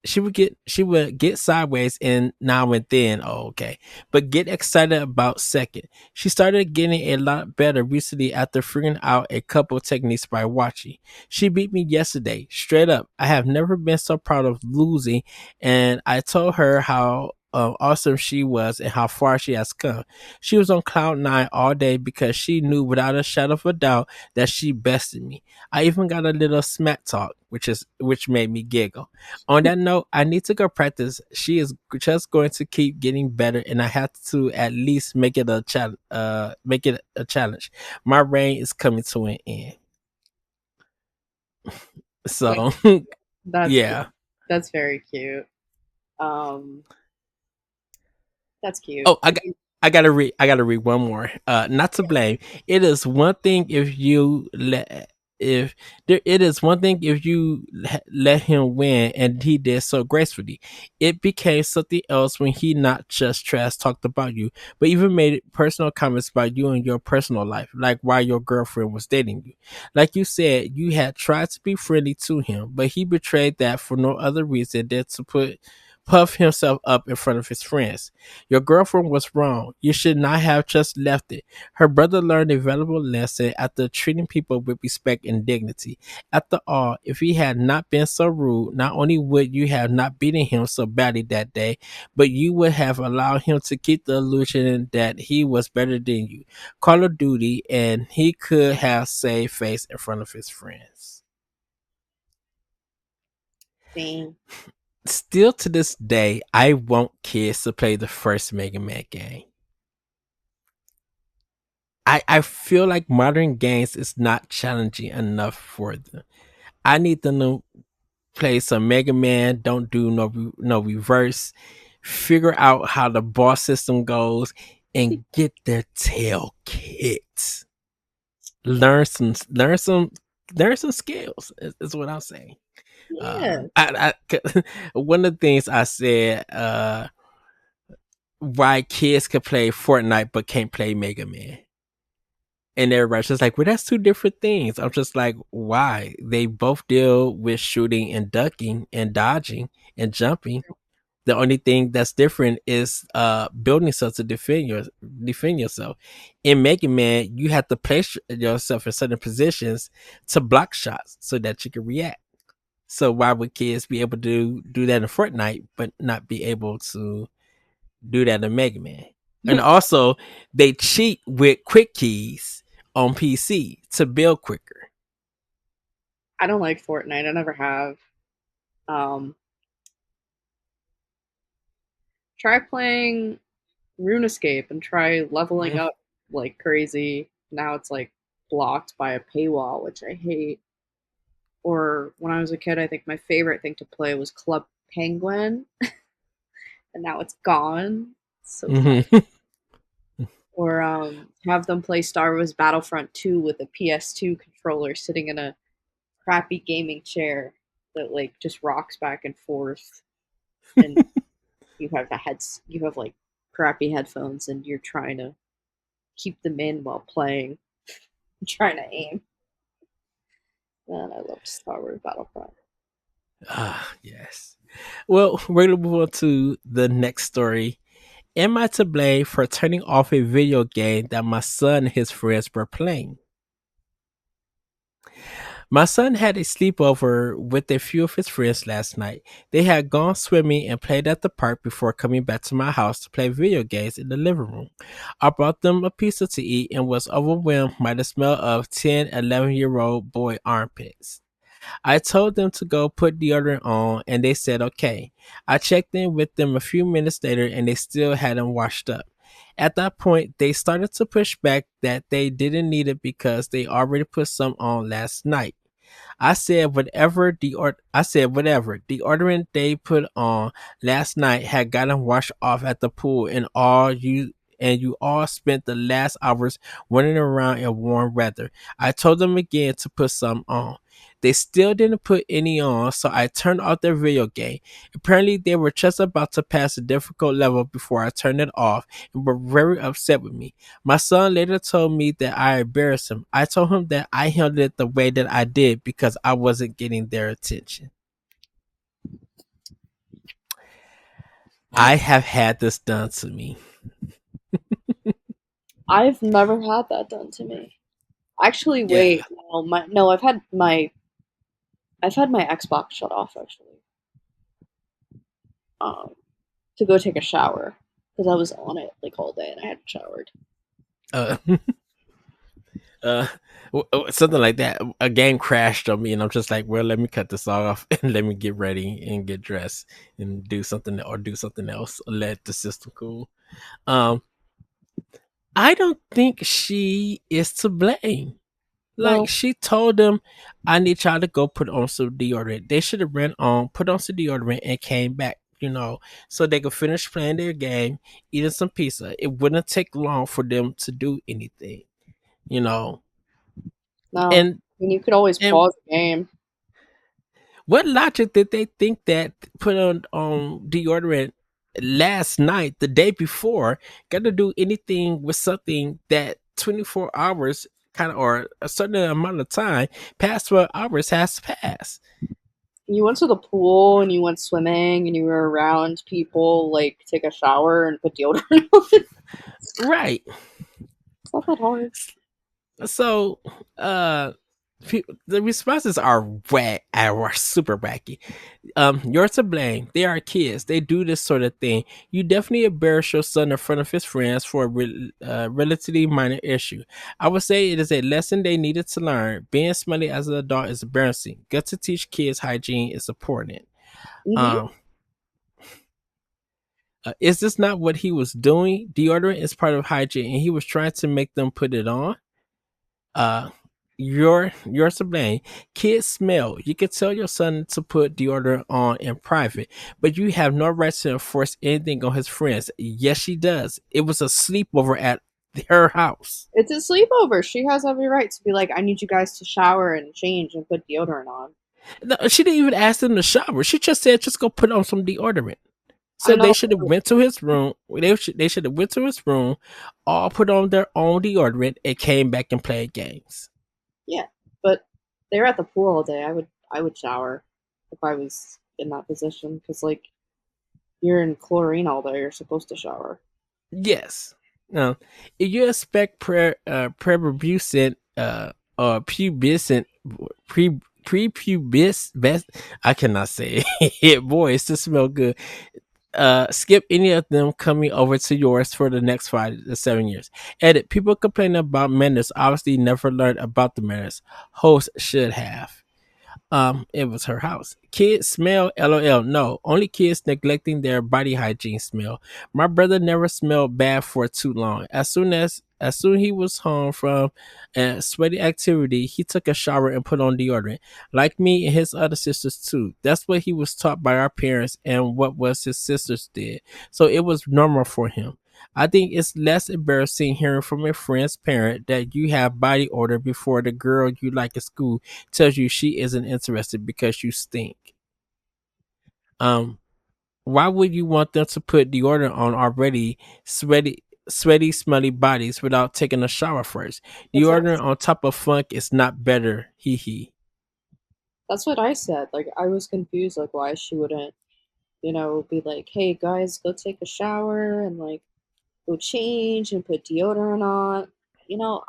she would get sideways and now and then. Oh, okay, but get excited about second. She started getting a lot better recently after figuring out a couple techniques by watching. She beat me yesterday straight up. I have never been so proud of losing, and I told her how awesome she was and how far she has come. She was on cloud nine all day because she knew without a shadow of a doubt that she bested me. I even got a little smack talk, which made me giggle. On that note, I need to go practice. She is just going to keep getting better, and I have to at least make it a challenge. Make it a challenge. My reign is coming to an end. That, So, that's cute. yeah. That's very cute. Um, that's cute. Oh, I gotta read one more. Not to blame. It is one thing if you let. if there, it is one thing if you let him win and he did so gracefully. It became something else when he not just trash talked about you, but even made personal comments about you and your personal life, like why your girlfriend was dating you. Like you said, you had tried to be friendly to him, but he betrayed that for no other reason than to puff himself up in front of his friends. Your girlfriend was wrong. You should not have just left it. Her brother learned a valuable lesson after treating people with respect and dignity. After all, if he had not been so rude, not only would you have not beaten him so badly that day, but you would have allowed him to keep the illusion that he was better than you. Call of Duty, and he could have saved face in front of his friends. Dang. Still to this day, I want kids to play the first Mega Man game. I feel like modern games is not challenging enough for them. I need them to play some Mega Man. Don't do no reverse. Figure out how the boss system goes and get their tail kicked. Learn some, learn some, learn some skills. Is what I'm saying. Yeah. One of the things I said, why kids could play Fortnite but can't play Mega Man. And everybody's just like, well, that's two different things. I'm just like, why? They both deal with shooting and ducking and dodging and jumping. The only thing that's different is building stuff to defend yourself. In Mega Man, you have to place yourself in certain positions to block shots so that you can react. So why would kids be able to do that in Fortnite but not be able to do that in Mega Man? And also, they cheat with quick keys on PC to build quicker. I don't like Fortnite. I never have. Um, Try playing RuneScape and try leveling Mhm. up like crazy. Now it's like blocked by a paywall, which I hate. Or when I was a kid, I think my favorite thing to play was Club Penguin, and now it's gone. It's so sad. Mhm. Or have them play Star Wars Battlefront 2 with a PS2 controller sitting in a crappy gaming chair that like just rocks back and forth, and you have like crappy headphones, and you're trying to keep them in while playing, trying to aim. Man, I loved Star Wars Battlefront. Ah, yes. Well, we're gonna move on to the next story. Am I to blame for turning off a video game that my son and his friends were playing? My son had a sleepover with a few of his friends last night. They had gone swimming and played at the park before coming back to my house to play video games in the living room. I brought them a pizza to eat and was overwhelmed by the smell of 10, 11-year-old boy armpits. I told them to go put deodorant on and they said okay. I checked in with them a few minutes later and they still hadn't washed up. At that point, they started to push back that they didn't need it because they already put some on last night. I said whatever deodorant they put on last night had gotten washed off at the pool and you all spent the last hours running around in warm weather. I told them again to put some on. They still didn't put any on, so I turned off their video game. Apparently, they were just about to pass a difficult level before I turned it off and were very upset with me. My son later told me that I embarrassed him. I told him that I handled it the way that I did because I wasn't getting their attention. I have had this done to me. I've never had that done to me. Actually, Yeah. wait, no, I've had my Xbox shut off actually, um, to go take a shower because I was on it like all day and I hadn't showered. Uh, uh, something like that. A game crashed on me, and I'm just like, well, let me cut this off and let me get ready and get dressed and do something else. Let the system cool. Um, I don't think she is to blame. Like No, she told them, I need y'all to go put on some deodorant. They should have ran on, put on some deodorant, and came back. So they could finish playing their game, eating some pizza. It wouldn't take long for them to do anything. You know, no, and And you could always And pause the game. what logic did they think that put on deodorant last night, the day before, got to do anything with something that 24 hours kind of or a certain amount of time past 12 hours has passed? You went to the pool and you went swimming and you were around people, like take a shower and put deodorant on. It's Right. not that hard. So, the responses are are super wacky. You're to blame. They are kids. They do this sort of thing. You definitely embarrass your son in front of his friends for a relatively minor issue. I would say it is a lesson they needed to learn. Being smelly as an adult is embarrassing. Got to teach kids hygiene is important. Hmm. Um, is this not what he was doing? Deodorant is part of hygiene, and he was trying to make them put it on. uh you're to blame. Kids smell. You can tell your son to put deodorant on in private, but you have no right to enforce anything on his friends. Yes, she does. It was a sleepover at her house. It's a sleepover. She has every right to be like, I need you guys to shower and change and put deodorant on. No, she didn't even ask them to shower. She just said just go put on some deodorant. I So know. they should have went to his room. They should have went to his room, all put on their own deodorant, and came back and played games. Yeah, but they were at the pool all day. I would shower if I was in that position because like you're in chlorine all day. You're supposed to shower. Yes. Now, if you expect prepubescent or pubescent prepubis best, I cannot say it. Boy, it's to smell good. Skip any of them coming over to yours for the next 5 to 7 years. Edit. People complaining about manners obviously never learned about the manners. Host should have. It was her house. Kids smell, lol. No, only kids neglecting their body hygiene smell. My brother never smelled bad for too long. As soon he was home from a sweaty activity, he took a shower and put on deodorant. Like me and his other sisters too. That's what he was taught by our parents and what was his sisters did. So it was normal for him. I think it's less embarrassing hearing from a friend's parent that you have body odor before the girl you like at school tells you she isn't interested because you stink. Um, why would you want them to put deodorant on already sweaty, smelly bodies without taking a shower first? That's what Deodorant on top of funk is not better. Hee hee. that's what I said. Like I was confused, like why she wouldn't, be like, hey guys, go take a shower and like go change and put deodorant on.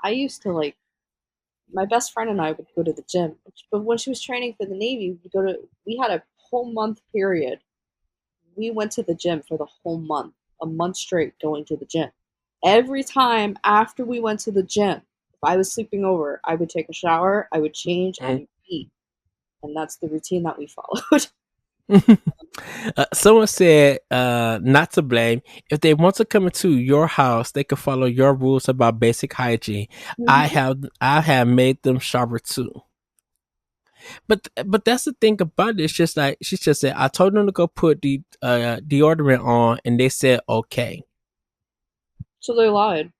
I used to like my best friend and I would go to the gym, but when she was training for the Navy, we had a whole month period. We went to the gym for the whole month, a month straight going to the gym. Every time after we went to the gym, if I was sleeping over, I would take a shower, I would change, and I would eat. And that's the routine that we followed. Someone said, not to blame. If they want to come into your house, they can follow your rules about basic hygiene. Hmm. I have made them shower too. But that's the thing about it. It's just like she just said. I told them to go put the deodorant on, and they said okay, So they lied.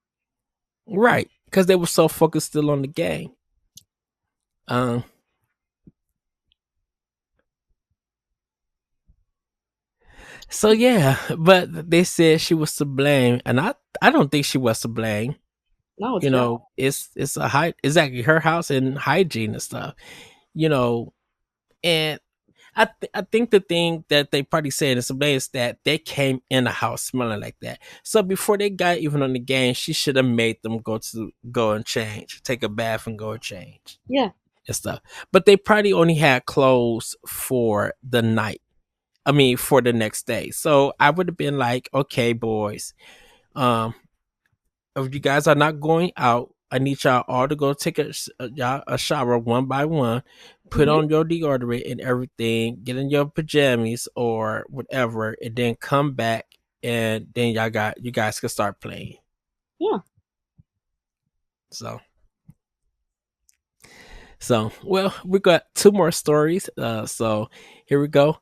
right? Because they were so focused still on the game. Um. So yeah, but they said she was to blame, and I don't think she was to blame. No, it's your house. It's a high exactly her house and hygiene and stuff. You know, and I think the thing that they probably said in some is that they came in the house smelling like that. So before they got even on the game, she should have made them go and change, take a bath and go and change Yeah. and stuff. But they probably only had clothes for the night. I mean, for the next day. So I would have been like, okay, boys, um, if you guys are not going out, I need y'all all to go take a shower one by one, put Hmm. on your deodorant and everything, get in your pajamas or whatever, and then come back, and then you guys can start playing. Yeah. So well, we got two more stories. So here we go.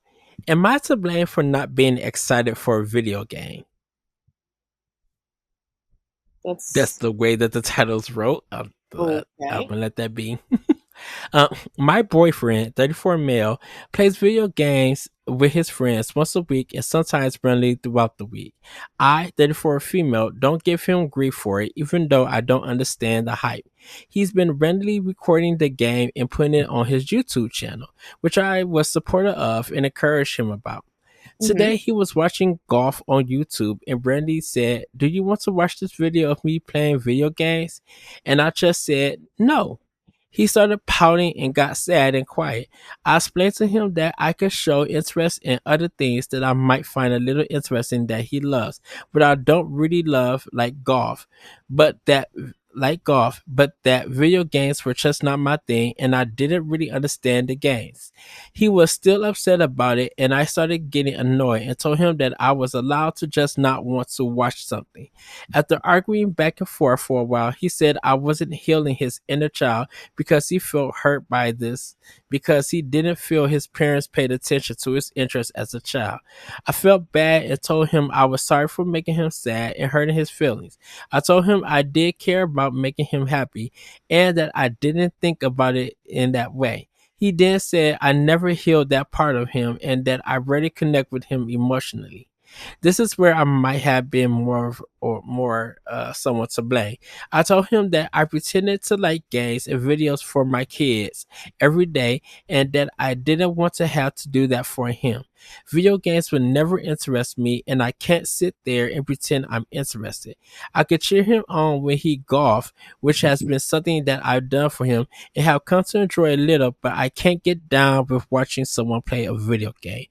Am I to blame for not being excited for a video game? That's That's the way that the titles wrote. I'm okay. gonna let that be. My boyfriend, 34 male, plays video games with his friends once a week and sometimes randomly throughout the week. I, 34 female, don't give him grief for it, even though I don't understand the hype. He's been randomly recording the game and putting it on his YouTube channel, which I was supportive of and encouraged him about. Hmm. Today he was watching golf on YouTube and Brandy said, "Do you want to watch this video of me playing video games?" And I just said, "No." He started pouting and got sad and quiet. I explained to him that I could show interest in other things that I might find a little interesting that he loves, but I don't really love but that video games were just not my thing and I didn't really understand the games. He was still upset about it and I started getting annoyed and told him that I was allowed to just not want to watch something. After arguing back and forth for a while, he said I wasn't healing his inner child because he felt hurt by this because he didn't feel his parents paid attention to his interests as a child. I felt bad and told him I was sorry for making him sad and hurting his feelings. I told him I did care about making him happy and that I didn't think about it in that way. He then said I never healed that part of him and that I rarely connect with him emotionally. This is where I might have been more someone to blame. I told him that I pretended to like games and videos for my kids every day and that I didn't want to have to do that for him. Video games would never interest me and I can't sit there and pretend I'm interested. I could cheer him on when he golf, which has been something that I've done for him and have come to enjoy a little, but I can't get down with watching someone play a video game.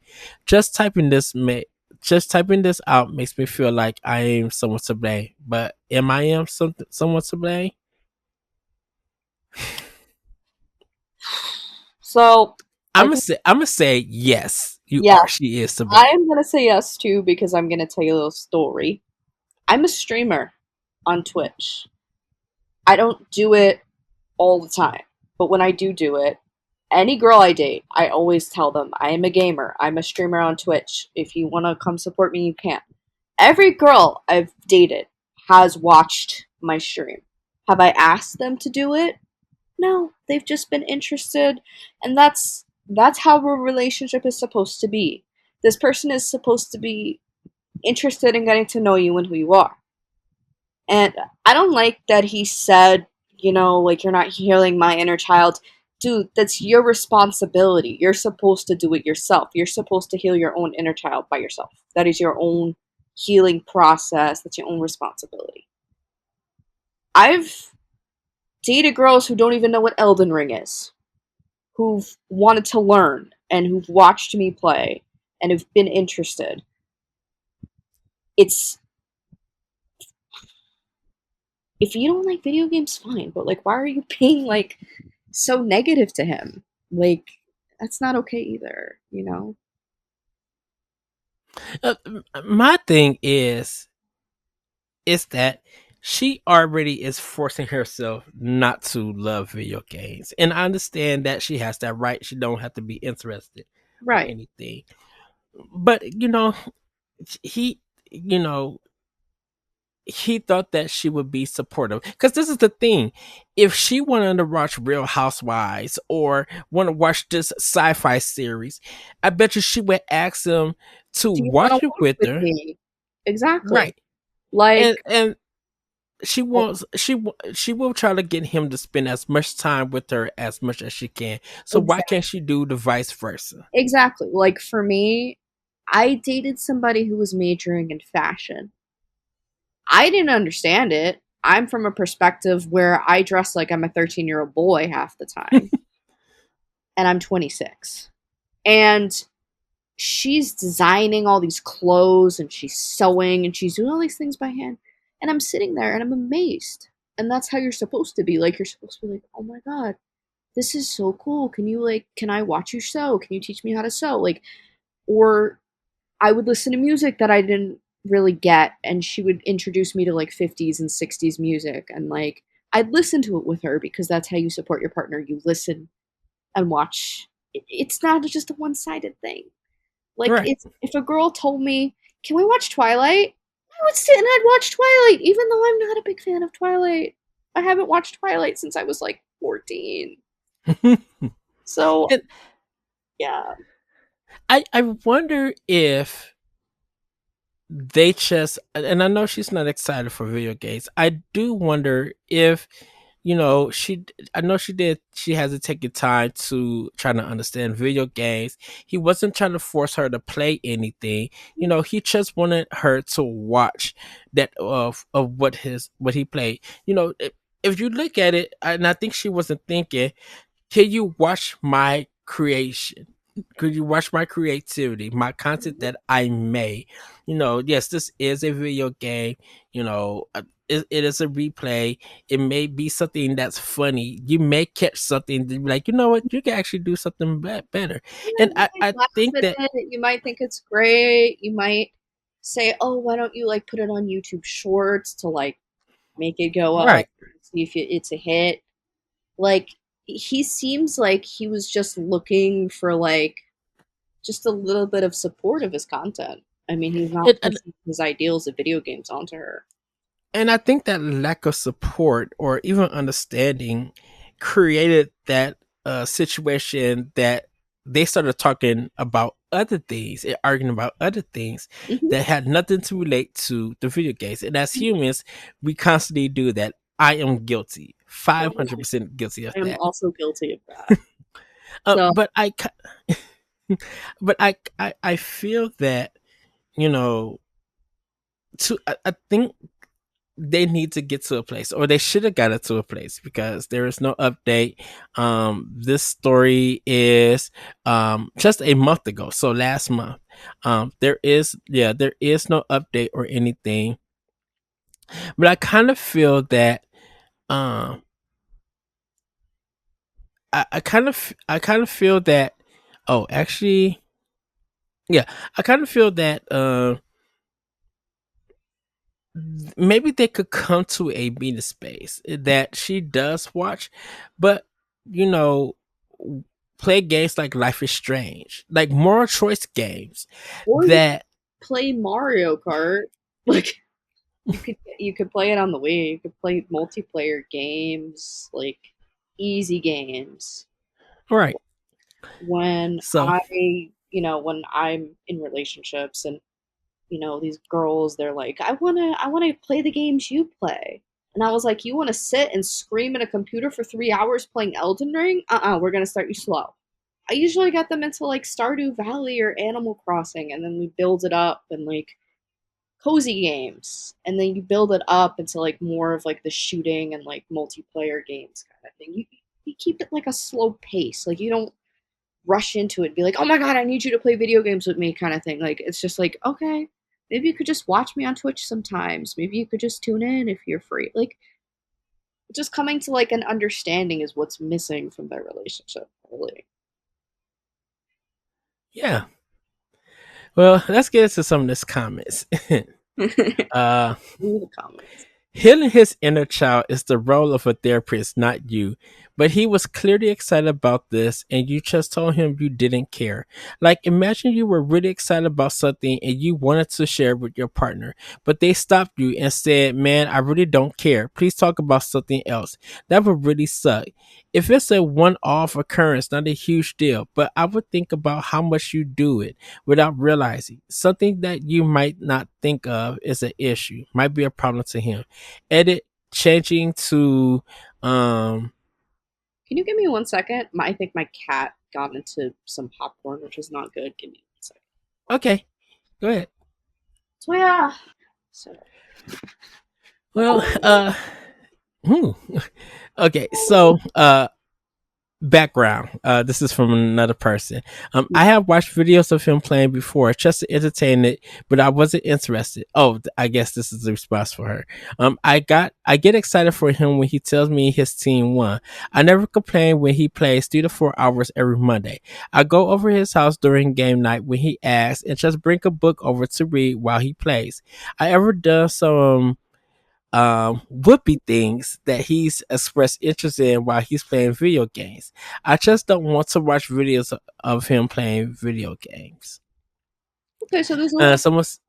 Just typing this may just typing this out makes me feel like I am someone to blame. But am I someone to blame? So I'm I gonna can, say I'm gonna say yes. You yeah, are. She is to I blame. am gonna say yes too because I'm gonna tell you a little story. I'm a streamer on Twitch. I don't do it all the time, but when I do it, any girl I date, I always tell them I am a gamer. I'm a streamer on Twitch. If you want to come support me, you can. Every girl I've dated has watched my stream. Have I asked them to do it? No, they've just been interested, and that's how a relationship is supposed to be. This person is supposed to be interested in getting to know you and who you are. And I don't like that he said, like you're not healing my inner child. Dude, that's your responsibility. You're supposed to do it yourself. You're supposed to heal your own inner child by yourself. That is your own healing process. That's your own responsibility. I've dated girls who don't even know what Elden Ring is, who've wanted to learn and who've watched me play and have been interested. It's if you don't like video games, fine, but like, why are you being like so negative to him? Like, that's not okay either. Uh, my thing is that she already is forcing herself not to love video games, and I understand that she has that right. She don't have to be interested or Right. anything, but he you know he thought that she would be supportive because this is the thing, if she wanted to watch Real Housewives or want to watch this sci-fi series, I bet you she would ask him to Do you want to watch it watch with with her. me? Exactly. Right. Like, And she will try to get him to spend as much time with her as much as she can, so why exactly. can't she do the vice versa? Exactly. Like, for me, I dated somebody who was majoring in fashion. I didn't understand it. I'm from a perspective where I dress like I'm a 13-year-old boy half the time, and I'm 26. And she's designing all these clothes and she's sewing and she's doing all these things by hand. And I'm sitting there and I'm amazed. And that's how you're supposed to be. Like, you're supposed to be like, oh my God, this is so cool. Can I watch you sew? Can you teach me how to sew? Like, or I would listen to music that I didn't really get. And she would introduce me to like 50s and 60s music. And like, I'd listen to it with her because that's how you support your partner. You listen and watch. It's not just a one sided thing. Like, Right. if a girl told me, "Can we watch Twilight?" I would sit and I'd watch Twilight, even though I'm not a big fan of Twilight. I haven't watched Twilight since I was like 14. So And yeah. I wonder if they just, and I know she's not excited for video games. I do wonder if, I know she has to take the time to try to understand video games. He wasn't trying to force her to play anything. He just wanted her to watch that of what he played. If you look at it, and I think she wasn't thinking, can you watch my creation? Could you watch my creativity, my content that I made? Yes, this is a video game. It is a replay. It may be something that's funny. You may catch something to be like, you know what, you can actually do something better. Yeah, And you might I laugh think at that, it. You might think it's great. You might say, "Oh, why don't you like put it on YouTube Shorts to like make it go up, right. see if it's a hit?" Like he seems like he was just looking for like just a little bit of support of his content. I mean, he's not And pushing his ideals of video games onto her. And I think that lack of support or even understanding created that situation that they started talking about other things and arguing about other things Hmm. that had nothing to relate to the video games. And as humans, we constantly do that. I am guilty, Oh, yeah. 500% guilty of I am that. also guilty of that. Uh, So but I, but I feel that you know, I think they need to get to a place, or they should have got it to a place, because there is no update. This story is just a month ago, so last month. There is no update or anything, but I kind of feel that um I kind of feel that, oh, actually, yeah, I kind of feel that maybe they could come to a meeting space that she does watch, but you know, play games like Life is Strange, like moral choice games or you that, play Mario Kart. Like you could play it on the Wii. You could play multiplayer games, like easy games. right. When So when I'm in relationships and these girls, they're like, I wanna play the games you play. And I was like, you want to sit and scream at a computer for 3 hours playing Elden Ring? We're gonna start you slow. I usually get them into like Stardew Valley or Animal Crossing, and then we build it up and like cozy games, and then you build it up into like more of like the shooting and like multiplayer games kind of thing. You keep it like a slow pace. Like you don't rush into it and be like, oh my god, I need you to play video games with me kind of thing. Like it's just like, okay, maybe you could just watch me on Twitch sometimes. Maybe you could just tune in if you're free. Like just coming to like an understanding is what's missing from their relationship, really. yeah, well, let's get into some of this comments. uh Leave the comments. Healing his inner child is the role of a therapist, not you. But he was clearly excited about this, and you just told him you didn't care. Like, imagine you were really excited about something and you wanted to share it with your partner, but they stopped you and said, man, I really don't care. Please talk about something else. That would really suck. If it's a one off occurrence, not a huge deal, but I would think about how much you do it without realizing. Something that you might not think of is an issue, might be a problem to him. Edit changing to um Can you give me 1 second? I think my cat got into some popcorn, which is not good. Give me 1 second. okay, go ahead. So yeah. So Well, hmm. Okay, so background. This is from another person. I have watched videos of him playing before just to entertain it, but I wasn't interested. Oh, I guess this is the response for her. I get excited for him when he tells me his team won. I never complain when he plays 3 to 4 hours every Monday. I go over his house during game night when he asks and just bring a book over to read while he plays. I ever done some whoopee things that he's expressed interest in while he's playing video games. I just don't want to watch videos of him playing video games. okay, so there's a little Someone's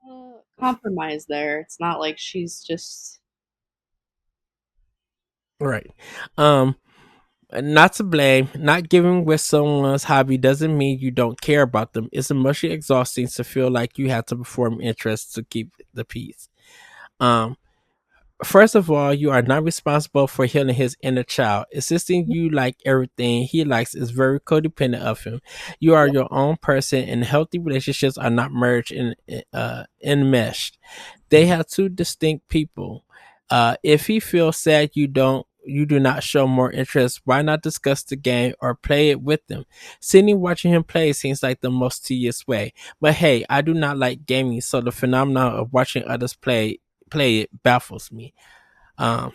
compromise there. It's not like she's just right. Um, Not to blame. Not giving with someone's hobby doesn't mean you don't care about them. It's emotionally exhausting to feel like you have to perform interest to keep the peace. Um, First of all, you are not responsible for healing his inner child. Insisting you like everything he likes is very codependent of him. You are your own person, and healthy relationships are not merged and enmeshed. They have two distinct people. If he feels sad you do not show more interest, why not discuss the game or play it with them? Sitting watching him play seems like the most tedious way. But hey, I do not like gaming, so the phenomenon of watching others play it baffles me. Um,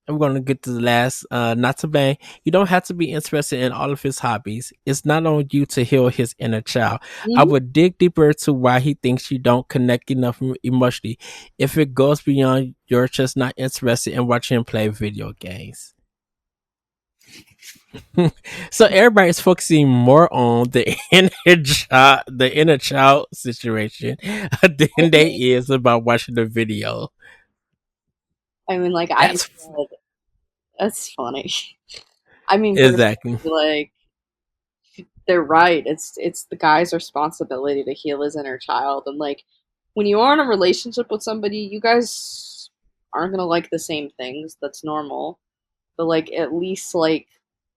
I'm going to get to the last. Not to blame. You don't have to be interested in all of his hobbies. It's not on you to heal his inner child. I Mhm. would dig deeper to why he thinks you don't connect enough emotionally. If it goes beyond you're just not interested in watching him play video games. So everybody's focusing more on the inner child situation than they is about watching the video. I mean, like I That's said, that's funny. I mean, personally, exactly. like they're right. It's the guy's responsibility to heal his inner child, and like when you are in a relationship with somebody, you guys aren't gonna like the same things. That's normal, but like at least like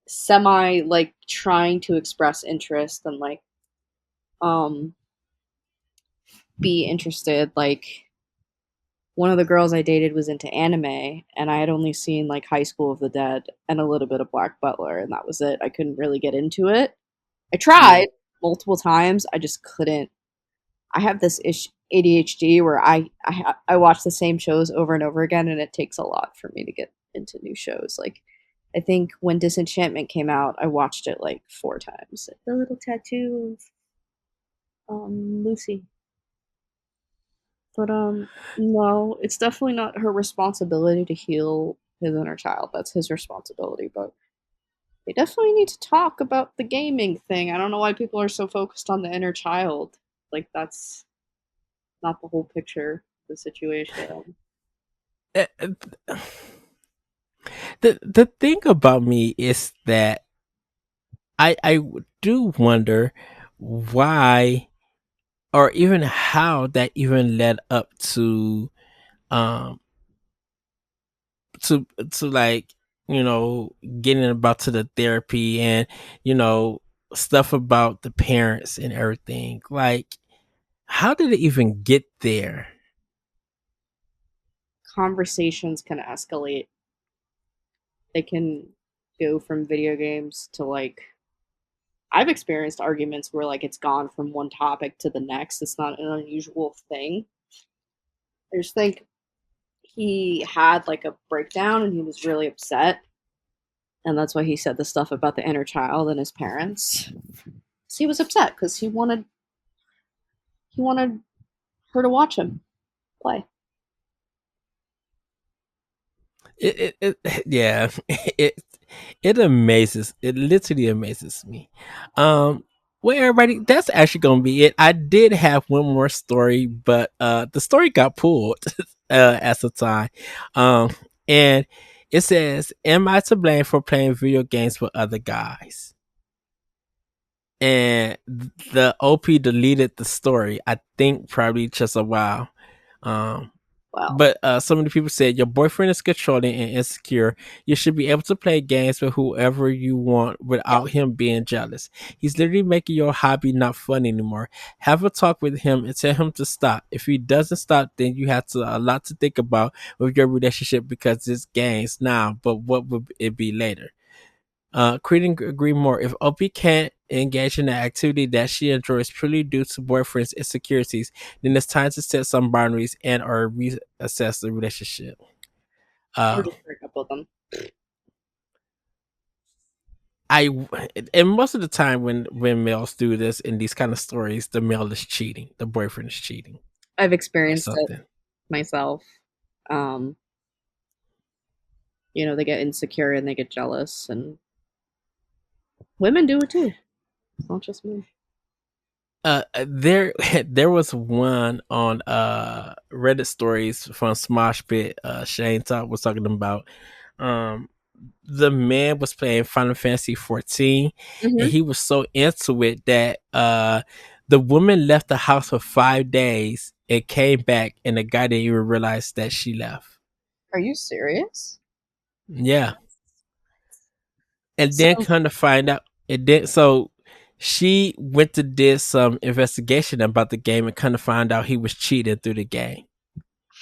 semi like trying to express interest and like um be interested. Like one of the girls I dated was into anime, and I had only seen like High School of the Dead and a little bit of Black Butler, and that was it. I couldn't really get into it. I Yeah. tried multiple times. I just couldn't. I have this ADHD where I watch the same shows over and over again, and it takes a lot for me to get into new shows. Like I think when Disenchantment came out, I watched it like 4 times. The little tattoo of Lucy. But no, it's definitely not her responsibility to heal his inner child. That's his responsibility. But they definitely need to talk about the gaming thing. I don't know why people are so focused on the inner child. Like that's not the whole picture of the situation. Uh, uh, the thing about me is that I do wonder why or even how that even led up um to like getting about to the therapy and you know stuff about the parents and everything. Like, how did it even get there? Conversations can escalate. They can go from video games to like I've experienced arguments where like it's gone from one topic to the next. It's not an unusual thing. I just think he had like a breakdown and he was really upset, and that's why he said the stuff about the inner child and his parents. So he was upset because he wanted her to watch him play. Yeah, it it literally amazes me. um well, everybody, that's actually gonna be it. I did have one more story, but the story got pulled at the time. um and it says, am I to blame for playing video games with other guys? And the op deleted the story, I think probably just a while. um Well, but so many people said your boyfriend is controlling and insecure. You should be able to play games with whoever you want yeah, without him being jealous. He's literally making your hobby not fun anymore. Have a talk with him and tell him to stop. If he doesn't stop, then you have a lot to think about with your relationship, because it's games now, but what would it be later? Couldn't agree more. If Opie can't engage in an activity that she enjoys purely due to boyfriend's insecurities, then it's time to set some boundaries and or reassess the relationship. or Uh, just break up with them. I and most of the time when males do this in these kind of stories, the male is cheating, the boyfriend is cheating I've or experienced it something. myself. Um, they get insecure and they get jealous, and women do it too. It's not just men. There there was one on Reddit stories from Smosh Pit. Shane talk was talking about um the man was playing Final Fantasy 14, and Mm-hmm. he was so into it that the woman left the house for 5 days and came back, and the guy didn't even realize that she left. Are you serious? Yeah, and then So come to find out, it did. So she went to did some investigation about the game and kind of find out he was cheating through the game.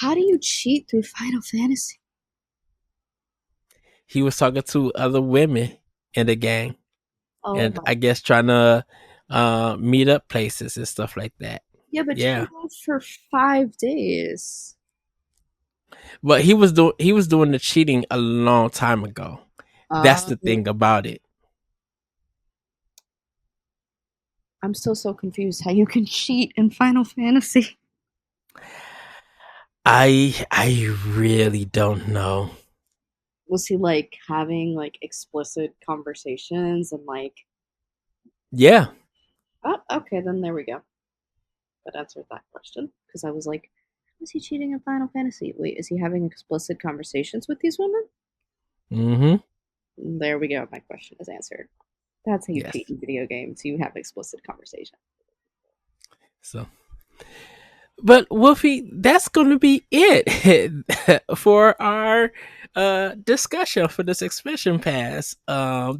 how do you cheat through Final Fantasy? He was talking to other women in the game, Oh and my. I guess trying to meet up places and stuff like that. Yeah, but you Yeah, were out for 5 days. but he was doing the cheating a long time ago. That's Um, the thing about it. I'm still so confused how you can cheat in Final Fantasy. I really don't know. Was he like having like explicit conversations and like, Yeah. oh, okay, then there we go. That answered that question because I was like, was he cheating in Final Fantasy? Wait, is he having explicit conversations with these women? Mm-hmm. There we go. My question is answered. That's how you Yes. cheat in video games. You have explicit conversation. So, but Wolfie, that's going to be it for our discussion for this expansion pass.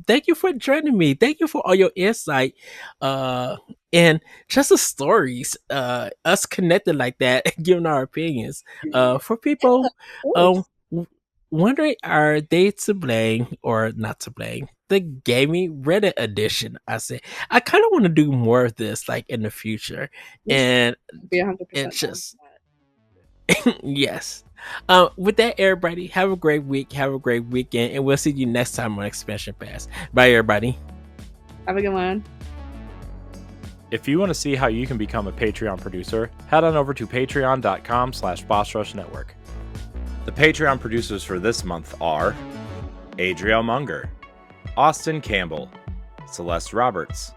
Thank you for joining me. Thank you for all your insight uh, and just the stories. Us connected like that, giving our opinions. For people Of um, course. wondering, are they to blame or not to blame? The gaming Reddit edition. I say I kind of want to do more of this, like in the future, We should and be 100% it's down just for that. yes. With that, everybody, have a great week, have a great weekend, and we'll see you next time on Expansion Pass. Bye, everybody. Have a good one. If you want to see how you can become a Patreon producer, head on over to patreon.com/bossrush_network. The Patreon producers for this month are Adriel Munger, Austin Campbell, Celeste Roberts,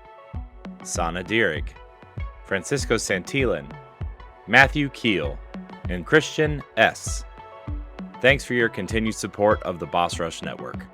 Sana Dierig, Francisco Santillan, Matthew Keel, and Christian S. Thanks for your continued support of the Boss Rush Network.